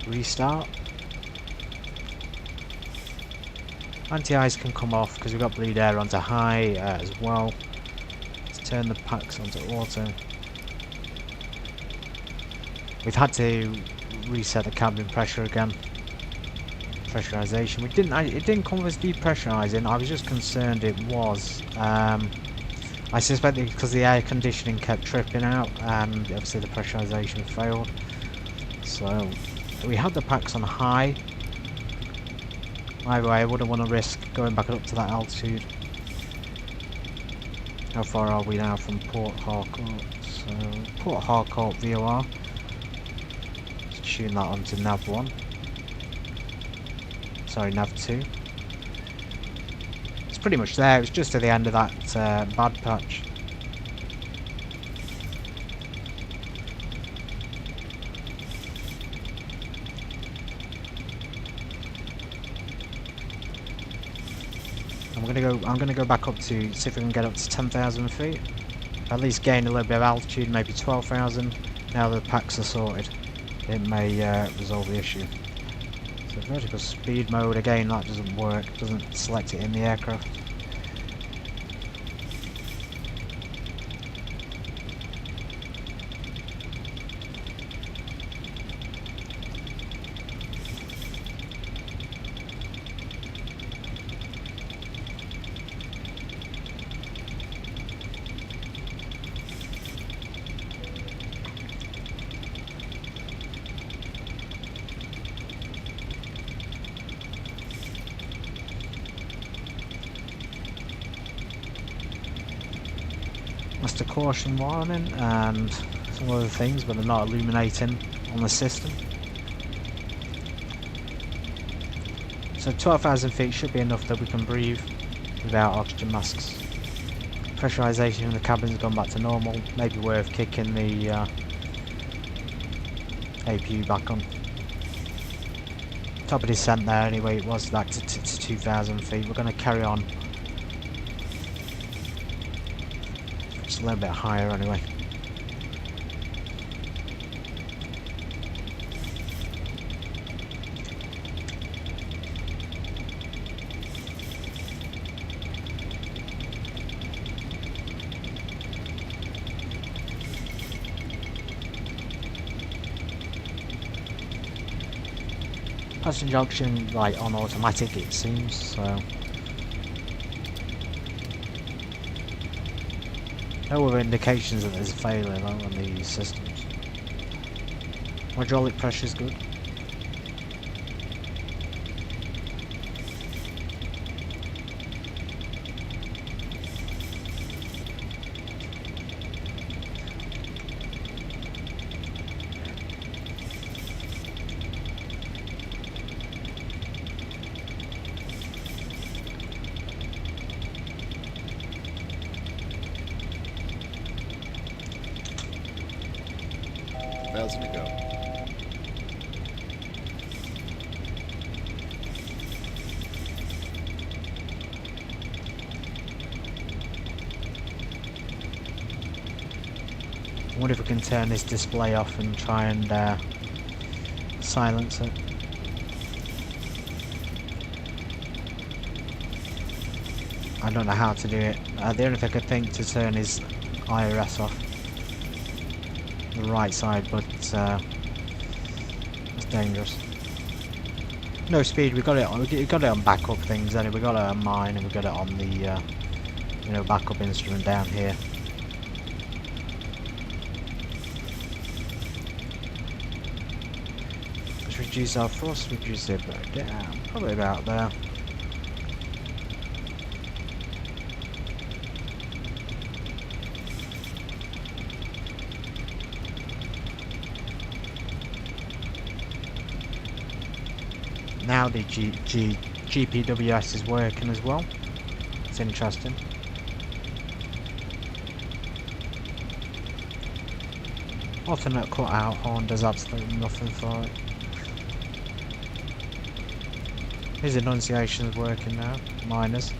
Restart. Anti-ice can come off because we've got bleed air onto high as well. Let's turn the packs onto auto. We've had to reset the cabin pressure again. Pressurization. It didn't come with depressurizing. I was just concerned it was. I suspect it because the air conditioning kept tripping out and obviously the pressurization failed. So we had the packs on high. Either way, I wouldn't want to risk going back up to that altitude. How far are we now from Port Harcourt? So, Port Harcourt VOR. Let's tune that onto nav 1. Sorry, nav 2. Let's pretty much there. It's just at the end of that bad patch. I'm gonna go back up to see if we can get up to 10,000 feet. At least gain a little bit of altitude, maybe 12,000. Now the packs are sorted, it may resolve the issue. So vertical speed mode, again, that doesn't work, doesn't select it in the aircraft. That's the caution warning and some other things, but they're not illuminating on the system. So 12,000 feet should be enough that we can breathe without oxygen masks. Pressurization in the cabin's gone back to normal, maybe worth kicking the APU back on. Top of descent there anyway, it was back to 2,000 feet. We're going to carry on. Just a little bit higher anyway. Passenger oxygen like on automatic it seems, so no other indications that there's a failure though on these systems. Hydraulic pressure is good. Thousand to go. I wonder if we can turn this display off and try and silence it. I don't know how to do it. The only thing I could think to turn is IRS off. The right side, but it's dangerous. No speed. We got it on backup things. Anyway, we got it on mine, and we got it on the backup instrument down here. Let's reduce our thrust. Reduce it down, probably about there. Now the GPWS is working as well. It's interesting. Alternate cutout horn does absolutely nothing for it. His enunciation is working now. Mine is.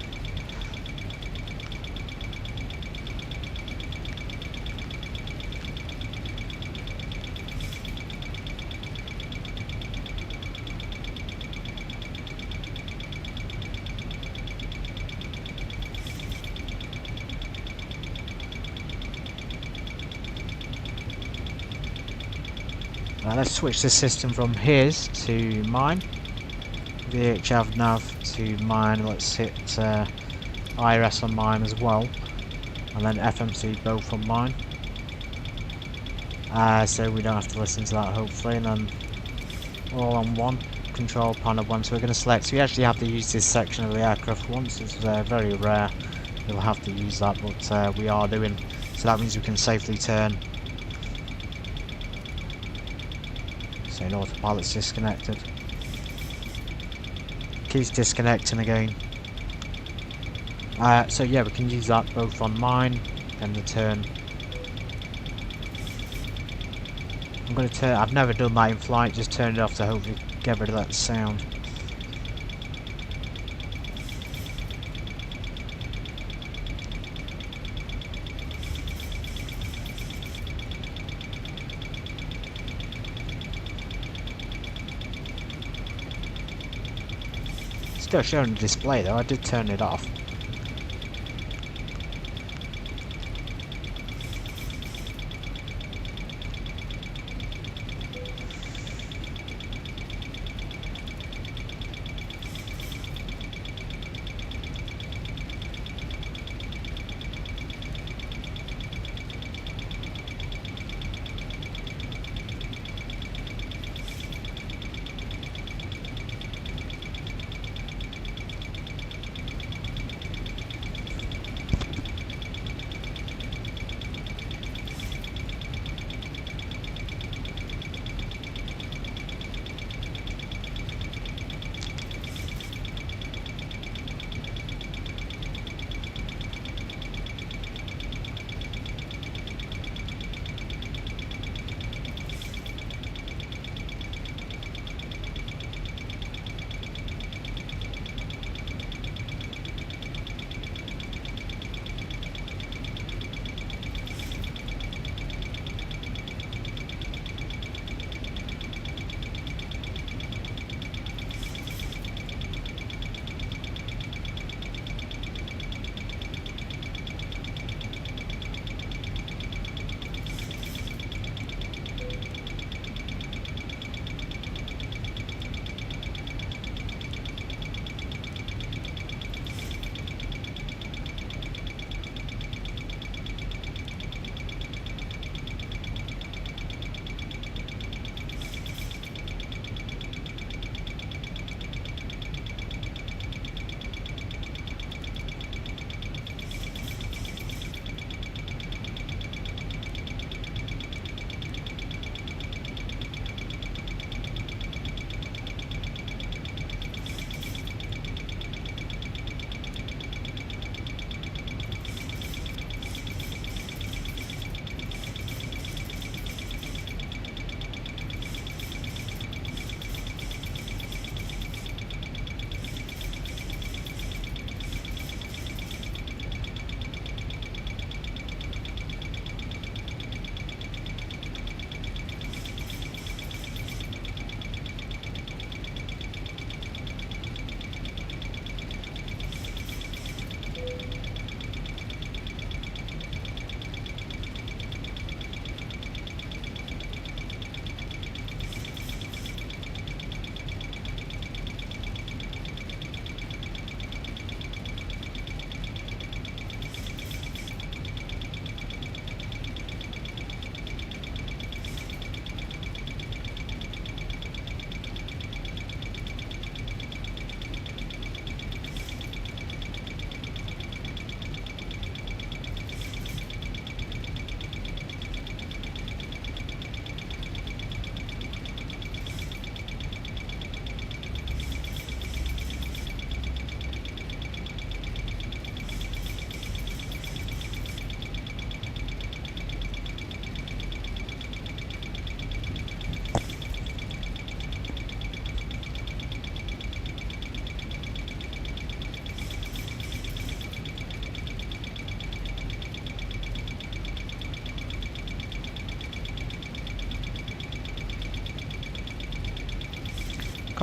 Let's switch the system from his to mine. VHF nav to mine. Let's hit IRS on mine as well, and then FMC both on mine. So we don't have to listen to that hopefully, and then all on one control panel one. So we're going to select. So we actually have to use this section of the aircraft once. It's very rare. We'll have to use that, but we are doing. So that means we can safely turn. So autopilot's disconnected. Keeps disconnecting again. So yeah, we can use that both on mine and the turn. I'm going to turn. I've never done that in flight. Just turn it off to hopefully get rid of that sound. Still showing the display though. I did turn it off.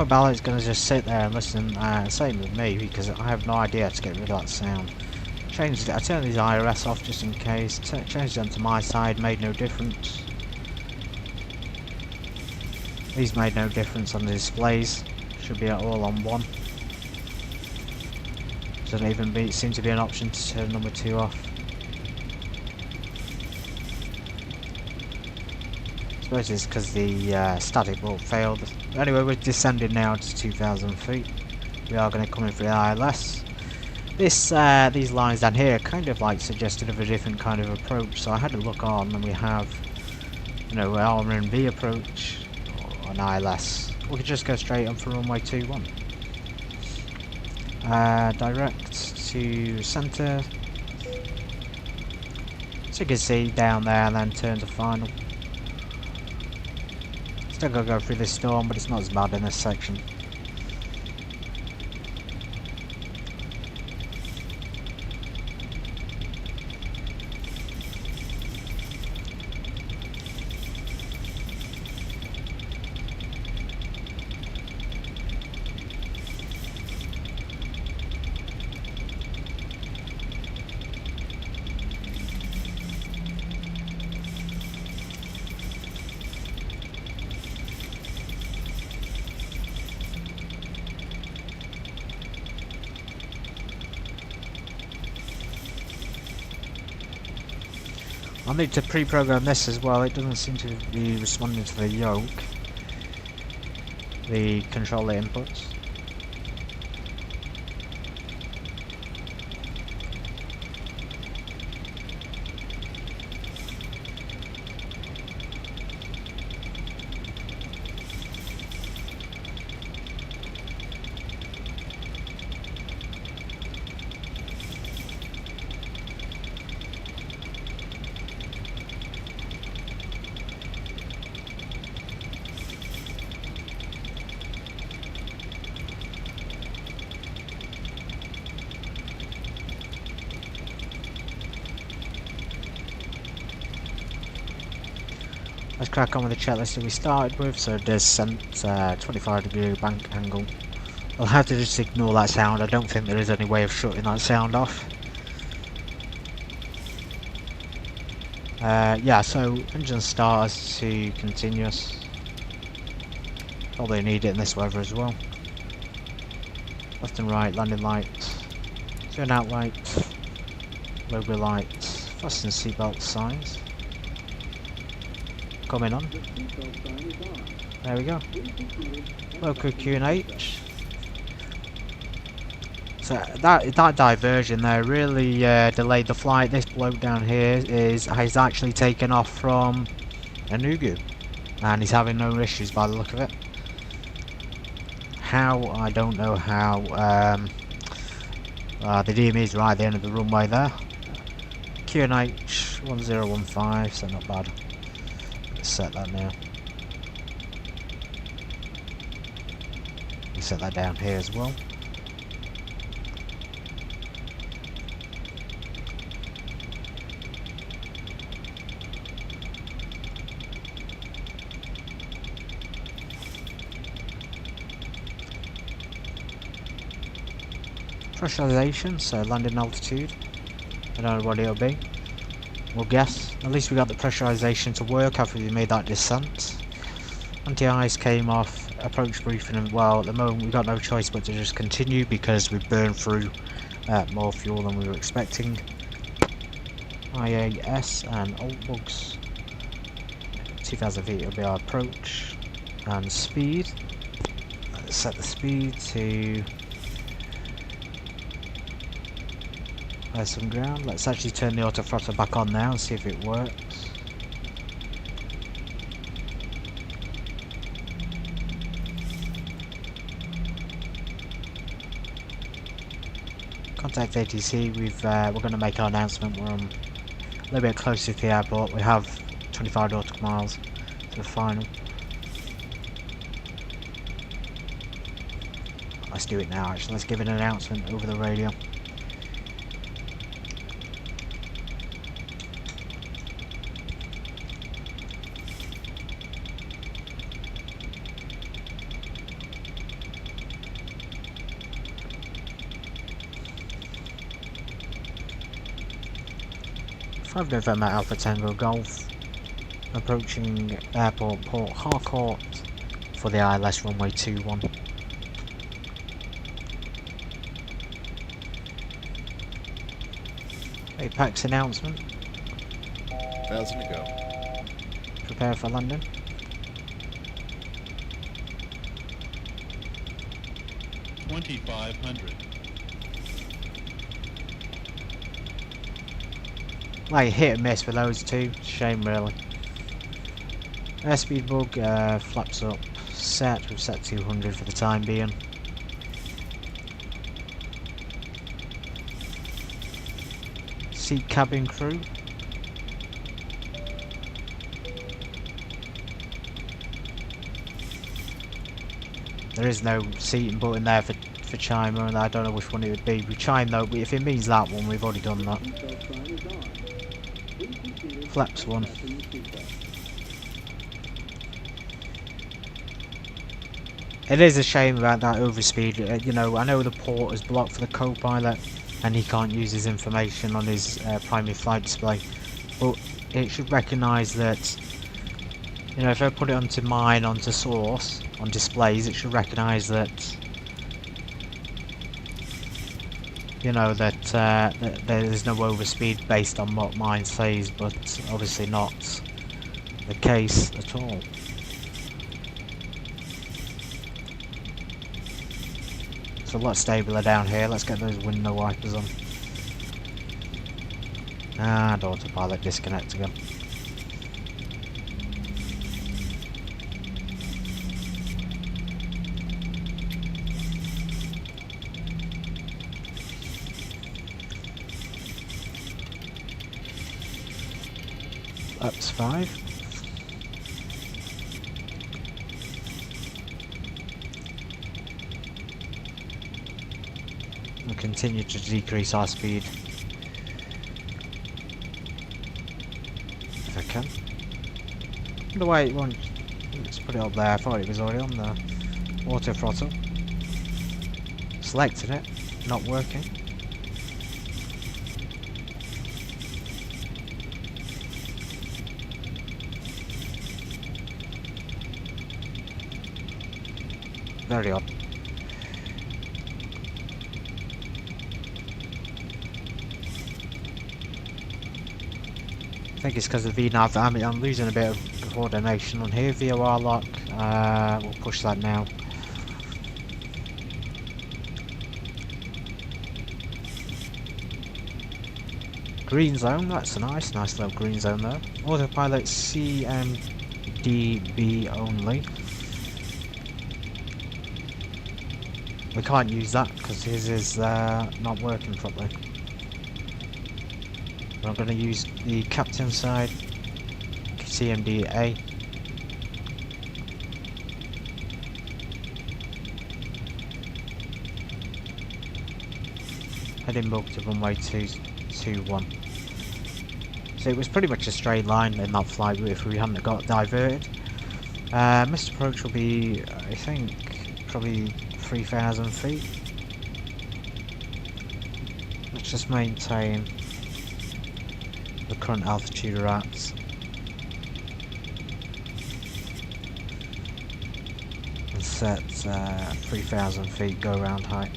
Ballet's gonna just sit there and listen, same with me, because I have no idea how to get rid of that sound. I turned these IRS off just in case, changed them to my side, made no difference. These made no difference on the displays, should be all on one. Doesn't even seem to be an option to turn number 2 off. I suppose it's because the static bolt failed. Anyway, we're descending now to 2,000 feet. We are going to come in for the ILS. These lines down here kind of like suggested of a different kind of approach, so I had to look on, and we have, you know, R&B approach or an ILS. We could just go straight on for runway 21. Direct to centre. So you can see down there and then turn to final. Still gotta go through this storm, but it's not as bad in this section. I need to pre-program this as well. It doesn't seem to be responding to the yoke, the controller inputs. Let's crack on with the checklist that we started with. So descent, 25-degree bank angle. I'll have to just ignore that sound. I don't think there is any way of shutting that sound off. Yeah, so engine starters to continuous. Probably need it in this weather as well. Left and right landing lights, turn out lights, logo lights, fasten seatbelt signs. Coming on. There we go. Local Q&H. So that diversion there really delayed the flight. This bloke down here is actually taken off from Enugu, and he's having no issues by the look of it. How, I don't know how. The DME is right at the end of the runway there. Q&H 1015, so not bad. Let's set that now. We'll set that down here as well. Pressurization, so landing altitude. I don't know what it'll be. We'll guess. At least we got the pressurization to work after we made that descent. Anti-ice came off. Approach briefing, and well, at the moment we've got no choice but to just continue because we've burned through more fuel than we were expecting. IAS and old bugs. 2,000 feet will be our approach. And speed. Let's set the speed to some ground. Let's actually turn the autothrottle back on now and see if it works. Contact ATC. We're going to make our announcement. We're on a little bit closer to the airport. We have 25 nautical miles to the final. Let's do it now. Actually, let's give an announcement over the radio. November Alpha Tango Golf, approaching airport Port Harcourt for the ILS runway 21. Apex announcement. 1,000 to go. Prepare for landing. $2,500. Like hit and miss with those two. Shame really. Airspeed bug flaps up. Set. We've set 200 for the time being. seat cabin crew. There is no seating button there for Chima, and I don't know which one it would be. We chime though, but if it means that one, we've already done that. Flaps one. It is a shame about that overspeed. You know, I know the port is blocked for the co-pilot, and he can't use his information on his primary flight display. But it should recognise that, you know, if I put it onto mine, onto source, on displays, it should recognise that, you know, that, that there's no overspeed based on what mine says, but obviously not the case at all. It's a lot stabler down here. Let's get those window wipers on. And autopilot disconnect again. Ups 5. We'll continue to decrease our speed if I can. The way it won't. Let's put it up there. I thought it was already on there. Auto throttle. Selected it. Not working. Very odd. I think it's because of VNAV. I'm losing a bit of coordination on here. VOR lock. We'll push that now. Green zone. That's a nice little green zone there. Autopilot CMDB only. We can't use that because his is not working properly. I'm going to use the captain side, CMDA. Heading book to runway 221. So it was pretty much a straight line in that flight if we hadn't got diverted. Missed approach will be, I think, probably 3,000 feet. Let's just maintain the current altitude we're at. And set 3,000 feet go round height.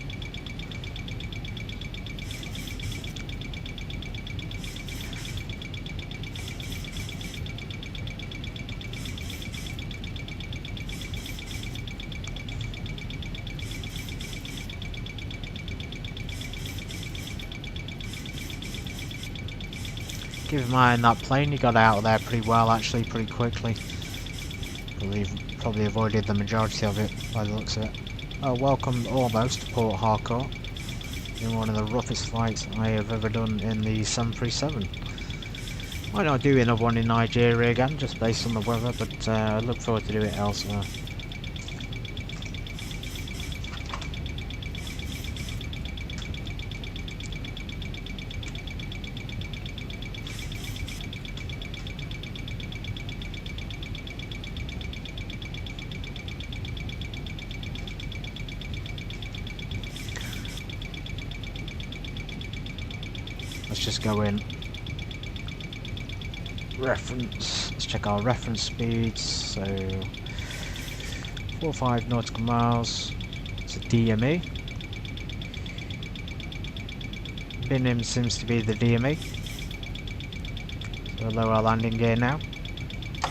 Keep in mind that plane, you got out of there pretty well, actually, pretty quickly. Probably avoided the majority of it by the looks of it. Oh, welcome almost to Port Harcourt. In one of the roughest flights I have ever done in the 737. Might not do another one in Nigeria again, just based on the weather, but I look forward to doing it elsewhere. Let's just go in. Reference. Let's check our reference speeds. So 45 nautical miles. It's a DME. Binim seems to be the DME. So lower our landing gear now.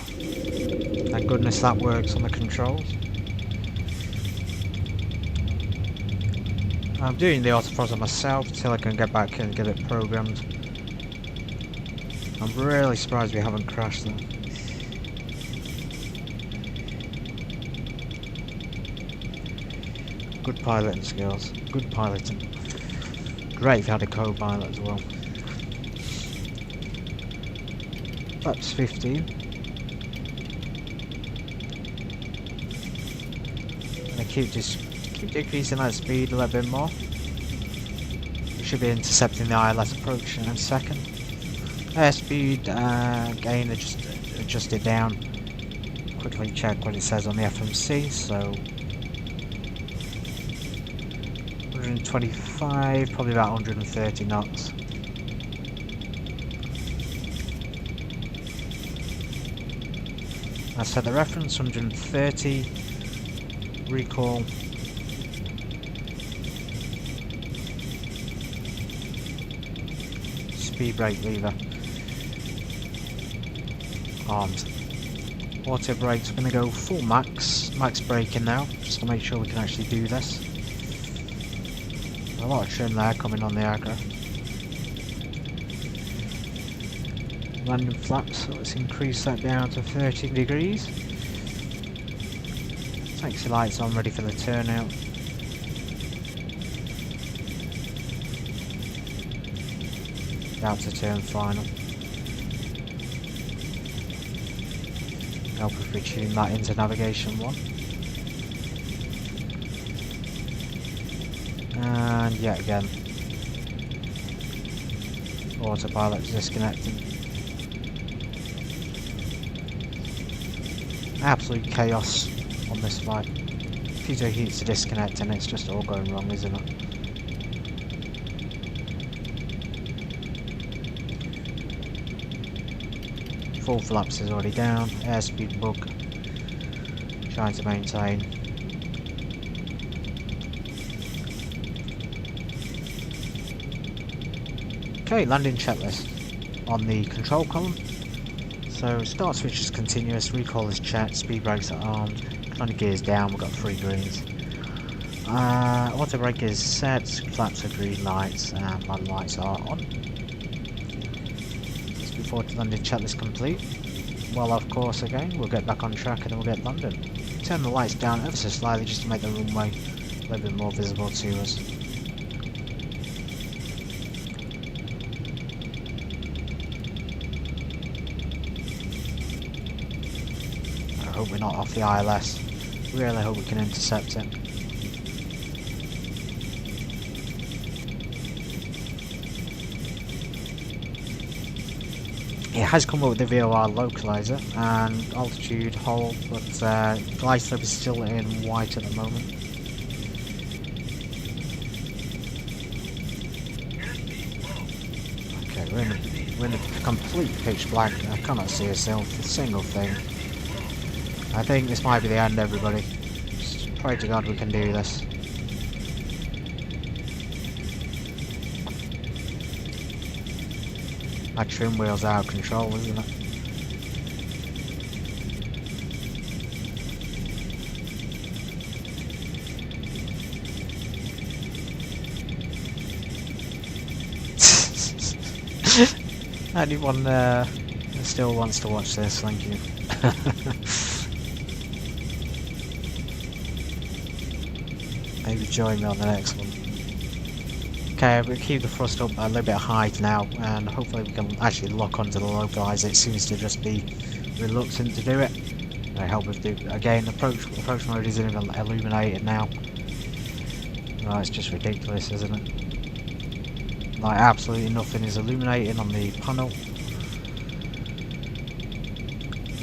Thank goodness that works on the controls. I'm doing the autothrottle myself until I can get back and get it programmed. I'm really surprised we haven't crashed though. Good piloting skills. Good piloting. Great if you had a co-pilot as well. Flaps 15. And keep decreasing that speed a little bit more. We should be intercepting the ILS approach in a second. Airspeed again adjusted down. Quickly check what it says on the FMC. So 125, probably about 130 knots. I set the reference 130. Recall. Speed brake lever. Armed. Auto brakes, we're going to go full max braking now, just to make sure we can actually do this. A lot of trim there coming on the aircraft. Landing flaps, so let's increase that down to 30 degrees. Taxi lights on, ready for the turnout. About to turn final. Help us retune that into navigation 1. And yet again, autopilot's disconnected. Absolute chaos on this flight. Pitot heats to disconnect and it's just all going wrong, isn't it? Full flaps is already down, airspeed bug, trying to maintain. Okay, landing checklist on the control column. So start switch is continuous, recall is checked, speed brakes are armed, landing gears down, we've got 3 greens. Auto brake is set, flaps are green lights, and land lights are on. Just before the landing checklist complete. Well off course again, we'll get back on track and then we'll get landed. Turn the lights down ever so slightly just to make the runway a little bit more visible to us. I hope we're not off the ILS. Really hope we can intercept it. It has come up with the VOR localizer and altitude hold, but glide slope is still in white at the moment. Okay, we're in a complete pitch black. I cannot see a single thing. I think this might be the end, everybody. Just pray to God we can do this. That trim wheel's out of control, isn't it? Anyone still wants to watch this, thank you. Maybe join me on the next one. Okay, we'll keep the thrust up a little bit high now, and hopefully we can actually lock onto the localizer. It seems to just be reluctant to do it. I hope we do. Again, approach mode isn't even illuminated now. Oh, it's just ridiculous, isn't it? Like, absolutely nothing is illuminating on the panel.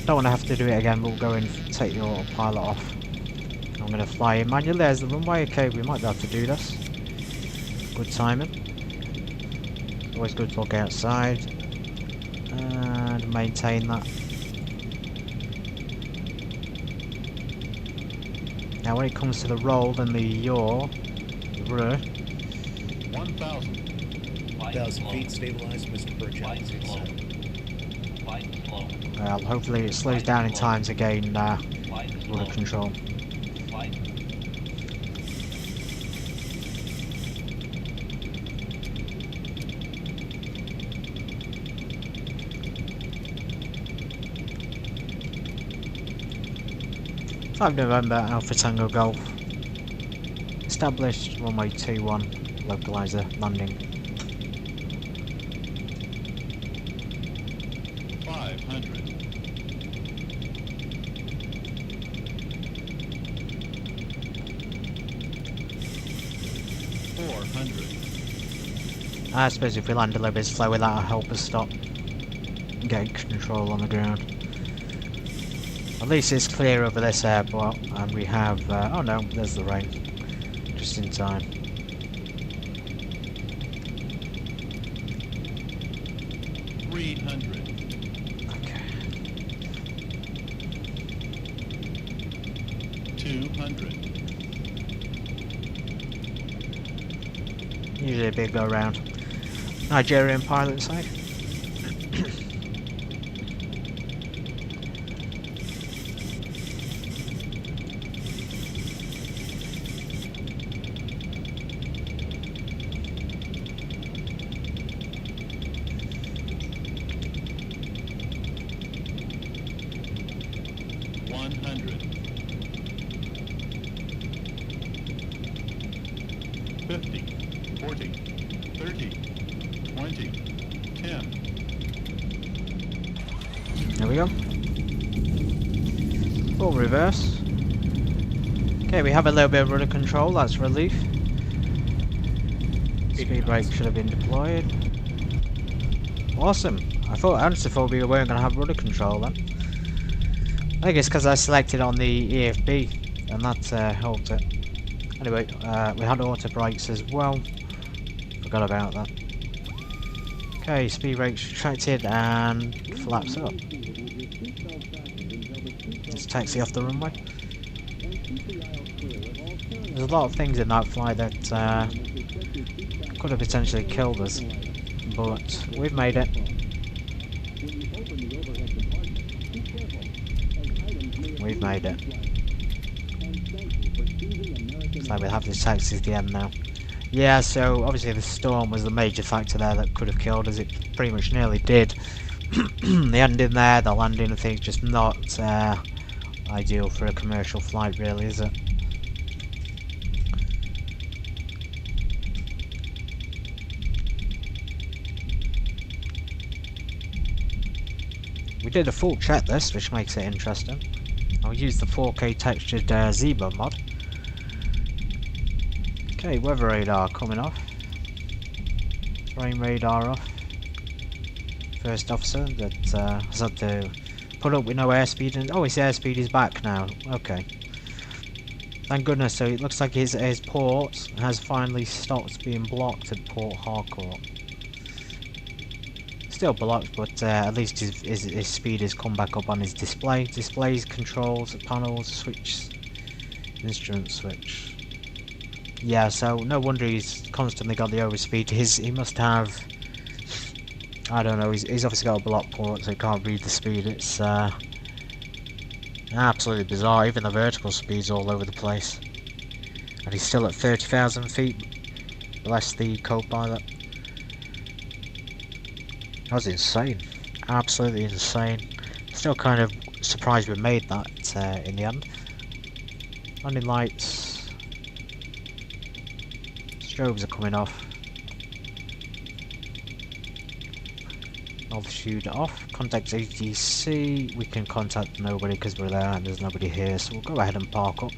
Don't want to have to do it again, we'll go and take the autopilot off. I'm going to fly in manually. There's the runway. Okay, we might be able to do this. Good timing. Always good to look outside and maintain that. Now when it comes to the roll and the yaw, 1,000 feet stabilized, Mr. Burchett. Well, hopefully it slows down in time to gain rudder control. November, Alpha Tango Golf. Established, runway 21, localizer, landing. 500 400. I suppose if we land a little bit slower, that'll help us stop getting control on the ground. At least it's clear over this airport, and we have... oh no, there's the rain. Just in time. Okay. 200. Usually a big go round. Nigerian pilot side. 100. 50, 40, 30, 20, 10. There we go. Full reverse. Okay, we have a little bit of rudder control, that's relief. Speed brake should have been deployed. Awesome. I honestly thought we weren't going to have rudder control then. I think it's because I selected on the EFB and that helped it. Anyway, we had auto brakes as well. Forgot about that. Okay, speed brakes retracted and flaps up. Let's taxi off the runway. There's a lot of things in that flight that could have potentially killed us, but we've made it. We've made it. So we'll have this taxi at the end now. Yeah, so obviously the storm was the major factor there that could have killed us. It pretty much nearly did. The ending there, the landing, I think, just not ideal for a commercial flight, really, is it? We did a full checklist, which makes it interesting. I'll use the 4K textured Zibo mod. Okay, weather radar coming off. Rain radar off. First officer that has had to put up with no airspeed, and oh, his airspeed is back now. Okay. Thank goodness, so it looks like his port has finally stopped being blocked at Port Harcourt. Still blocked, but at least his speed has come back up on his display. Displays, controls, panels, switch, instrument switch. Yeah, so no wonder he's constantly got the overspeed. He must have, I don't know, he's obviously got a block port, so he can't read the speed. It's absolutely bizarre. Even the vertical speed's all over the place. And he's still at 30,000 feet. Bless the co-pilot. That was insane. Absolutely insane. Still kind of surprised we made that in the end. Landing lights. Strobes are coming off. Altitude off. Contact ATC. We can contact nobody because we're there and there's nobody here, so we'll go ahead and park up.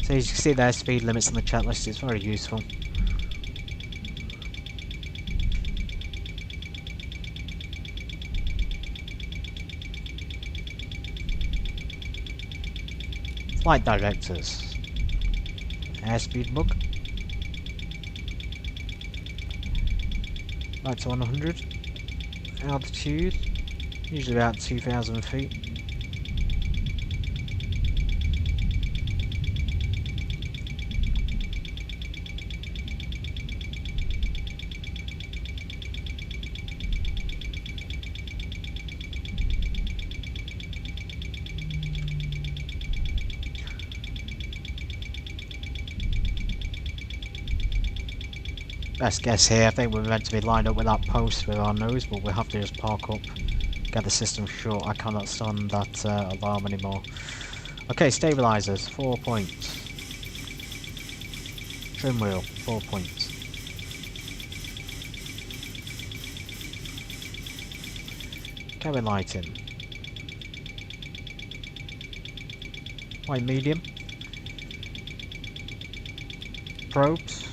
So as you can see there, speed limits on the checklist, it's very useful. Flight directors. Airspeed book. Back to 100. Altitude. Usually about 2,000 feet. Best guess here, I think we're meant to be lined up with that post with our nose, but we'll have to just park up, get the system shut. I cannot stand that alarm anymore. Okay, stabilizers, 4 points. Trim wheel, 4 points. Cabin lighting. White medium. Probes.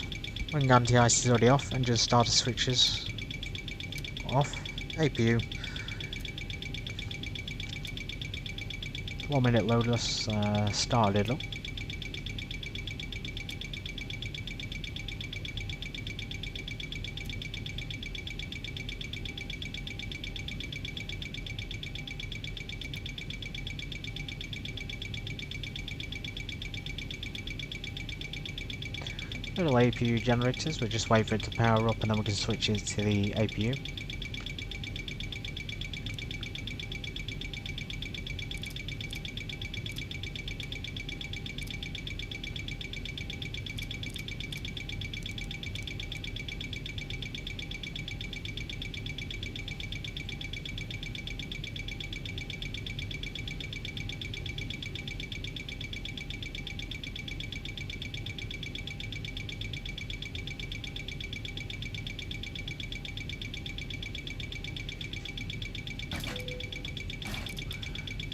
Wing anti-ice is already off. Engine starter switches off. APU. 1 minute loadless. Started up. Little APU generators, we'll just wait for it to power up and then we can switch it to the APU.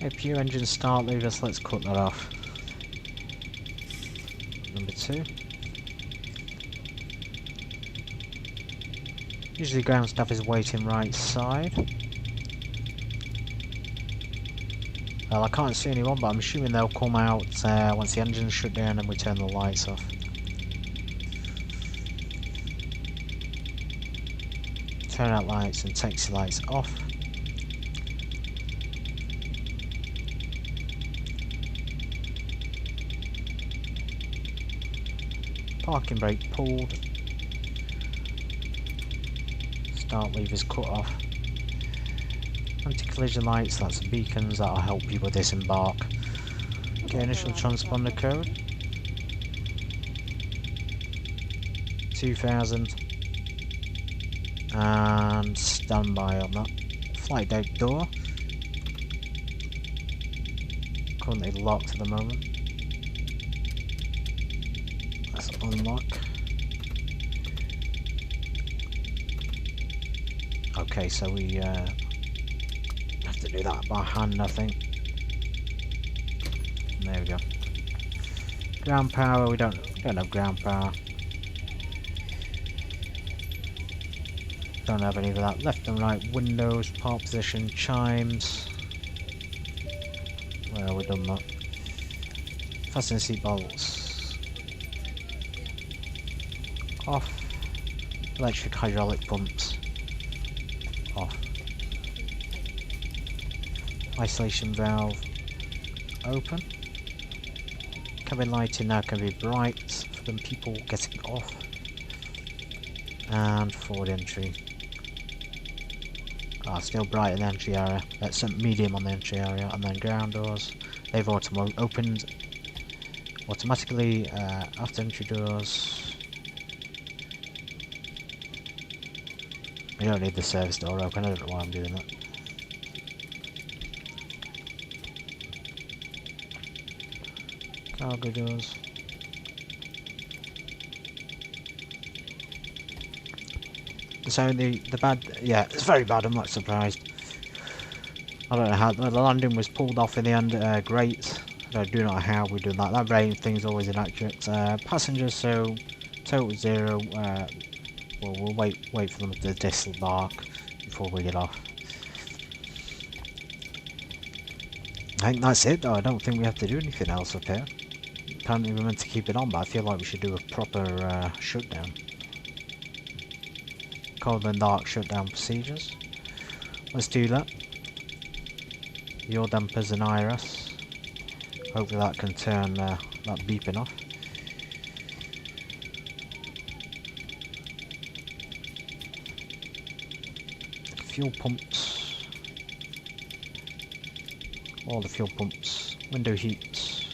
APU engine start levers, let's cut that off. Number 2. Usually ground staff is waiting right side. Well, I can't see anyone, but I'm assuming they'll come out once the engine's shut down and we turn the lights off. Turn out lights and taxi lights off. Parking brake pulled. Start levers cut off. Anti-collision lights, that's beacons, that'll help people disembark. Okay, initial transponder code. 2000. And standby on that. Flight deck door. Currently locked at the moment. Let's unlock. Okay, so we have to do that by hand, I think. There we go. Ground power, we don't have ground power. Don't have any of that. Left and right windows, park position, chimes. Well, we've done that. Fasten seat belts. Off. Electric hydraulic pumps. Off. Isolation valve open. Cabin lighting now can be bright for them people getting off. And forward entry. Still bright in the entry area. That's medium on the entry area, and then ground doors. They've opened automatically. After entry doors. We don't need the service door open. I don't know why I'm doing that. Cargo doors. So the bad, yeah, it's very bad. I'm not surprised. I don't know how the landing was pulled off in the end. Great. I do not know how we do that. That rain thing is always inaccurate. Passengers, so total 0. Well, we'll wait for them to disembark before we get off. I think that's it, though. I don't think we have to do anything else up here. Apparently we're meant to keep it on, but I feel like we should do a proper shutdown. Cold and dark shutdown procedures. Let's do that. Yaw dampers and IRS. Hopefully that can turn that beeping off. Fuel pumps. All the fuel pumps. Window heats.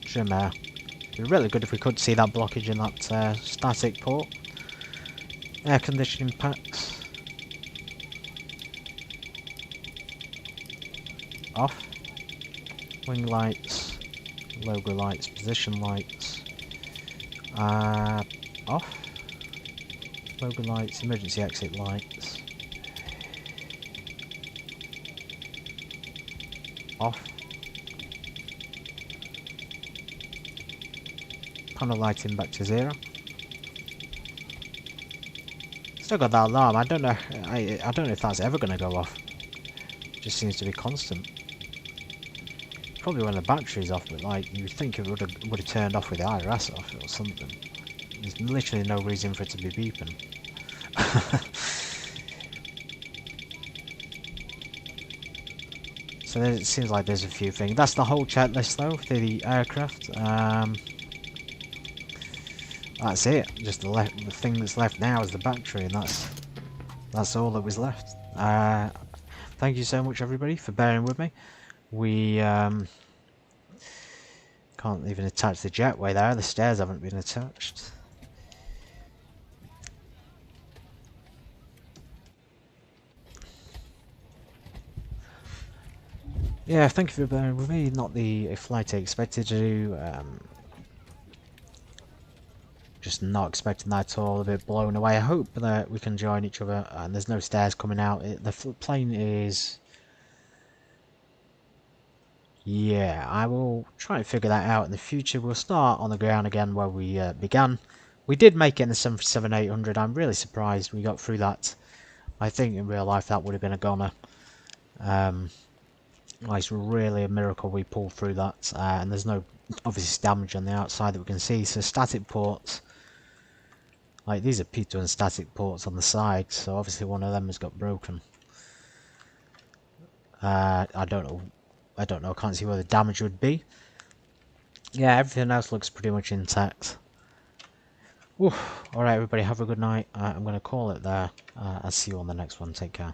Trim air. It'd be really good if we could see that blockage in that static port. Air conditioning packs. Off. Wing lights. Logo lights. Position lights. Off. Logan lights, emergency exit lights. Off. Panel lighting back to 0. Still got that alarm. I don't know. I don't know if that's ever going to go off. It just seems to be constant. Probably when the battery's off, but like you would think it would have turned off with the IRS off or something. There's literally no reason for it to be beeping. So it seems like there's a few things. That's the whole checklist though for the aircraft. That's it. Just the thing that's left now is the battery, and that's all that was left. Thank you so much everybody for bearing with me. We can't even attach the jetway there. The stairs haven't been attached. Yeah, thank you for bearing with me. Not the flight I expected to do. Just not expecting that at all. A bit blown away. I hope that we can join each other. And there's no stairs coming out. The plane is... Yeah, I will try and figure that out in the future. We'll start on the ground again where we began. We did make it in the 737-800. I'm really surprised we got through that. I think in real life that would have been a goner. It's really a miracle we pulled through that. And there's no obvious damage on the outside that we can see. So static ports. Like these are P2 static ports on the side. So obviously one of them has got broken. I don't know. I can't see where the damage would be. Yeah, everything else looks pretty much intact. Alright everybody, have a good night. I'm going to call it there. I'll see you on the next one. Take care.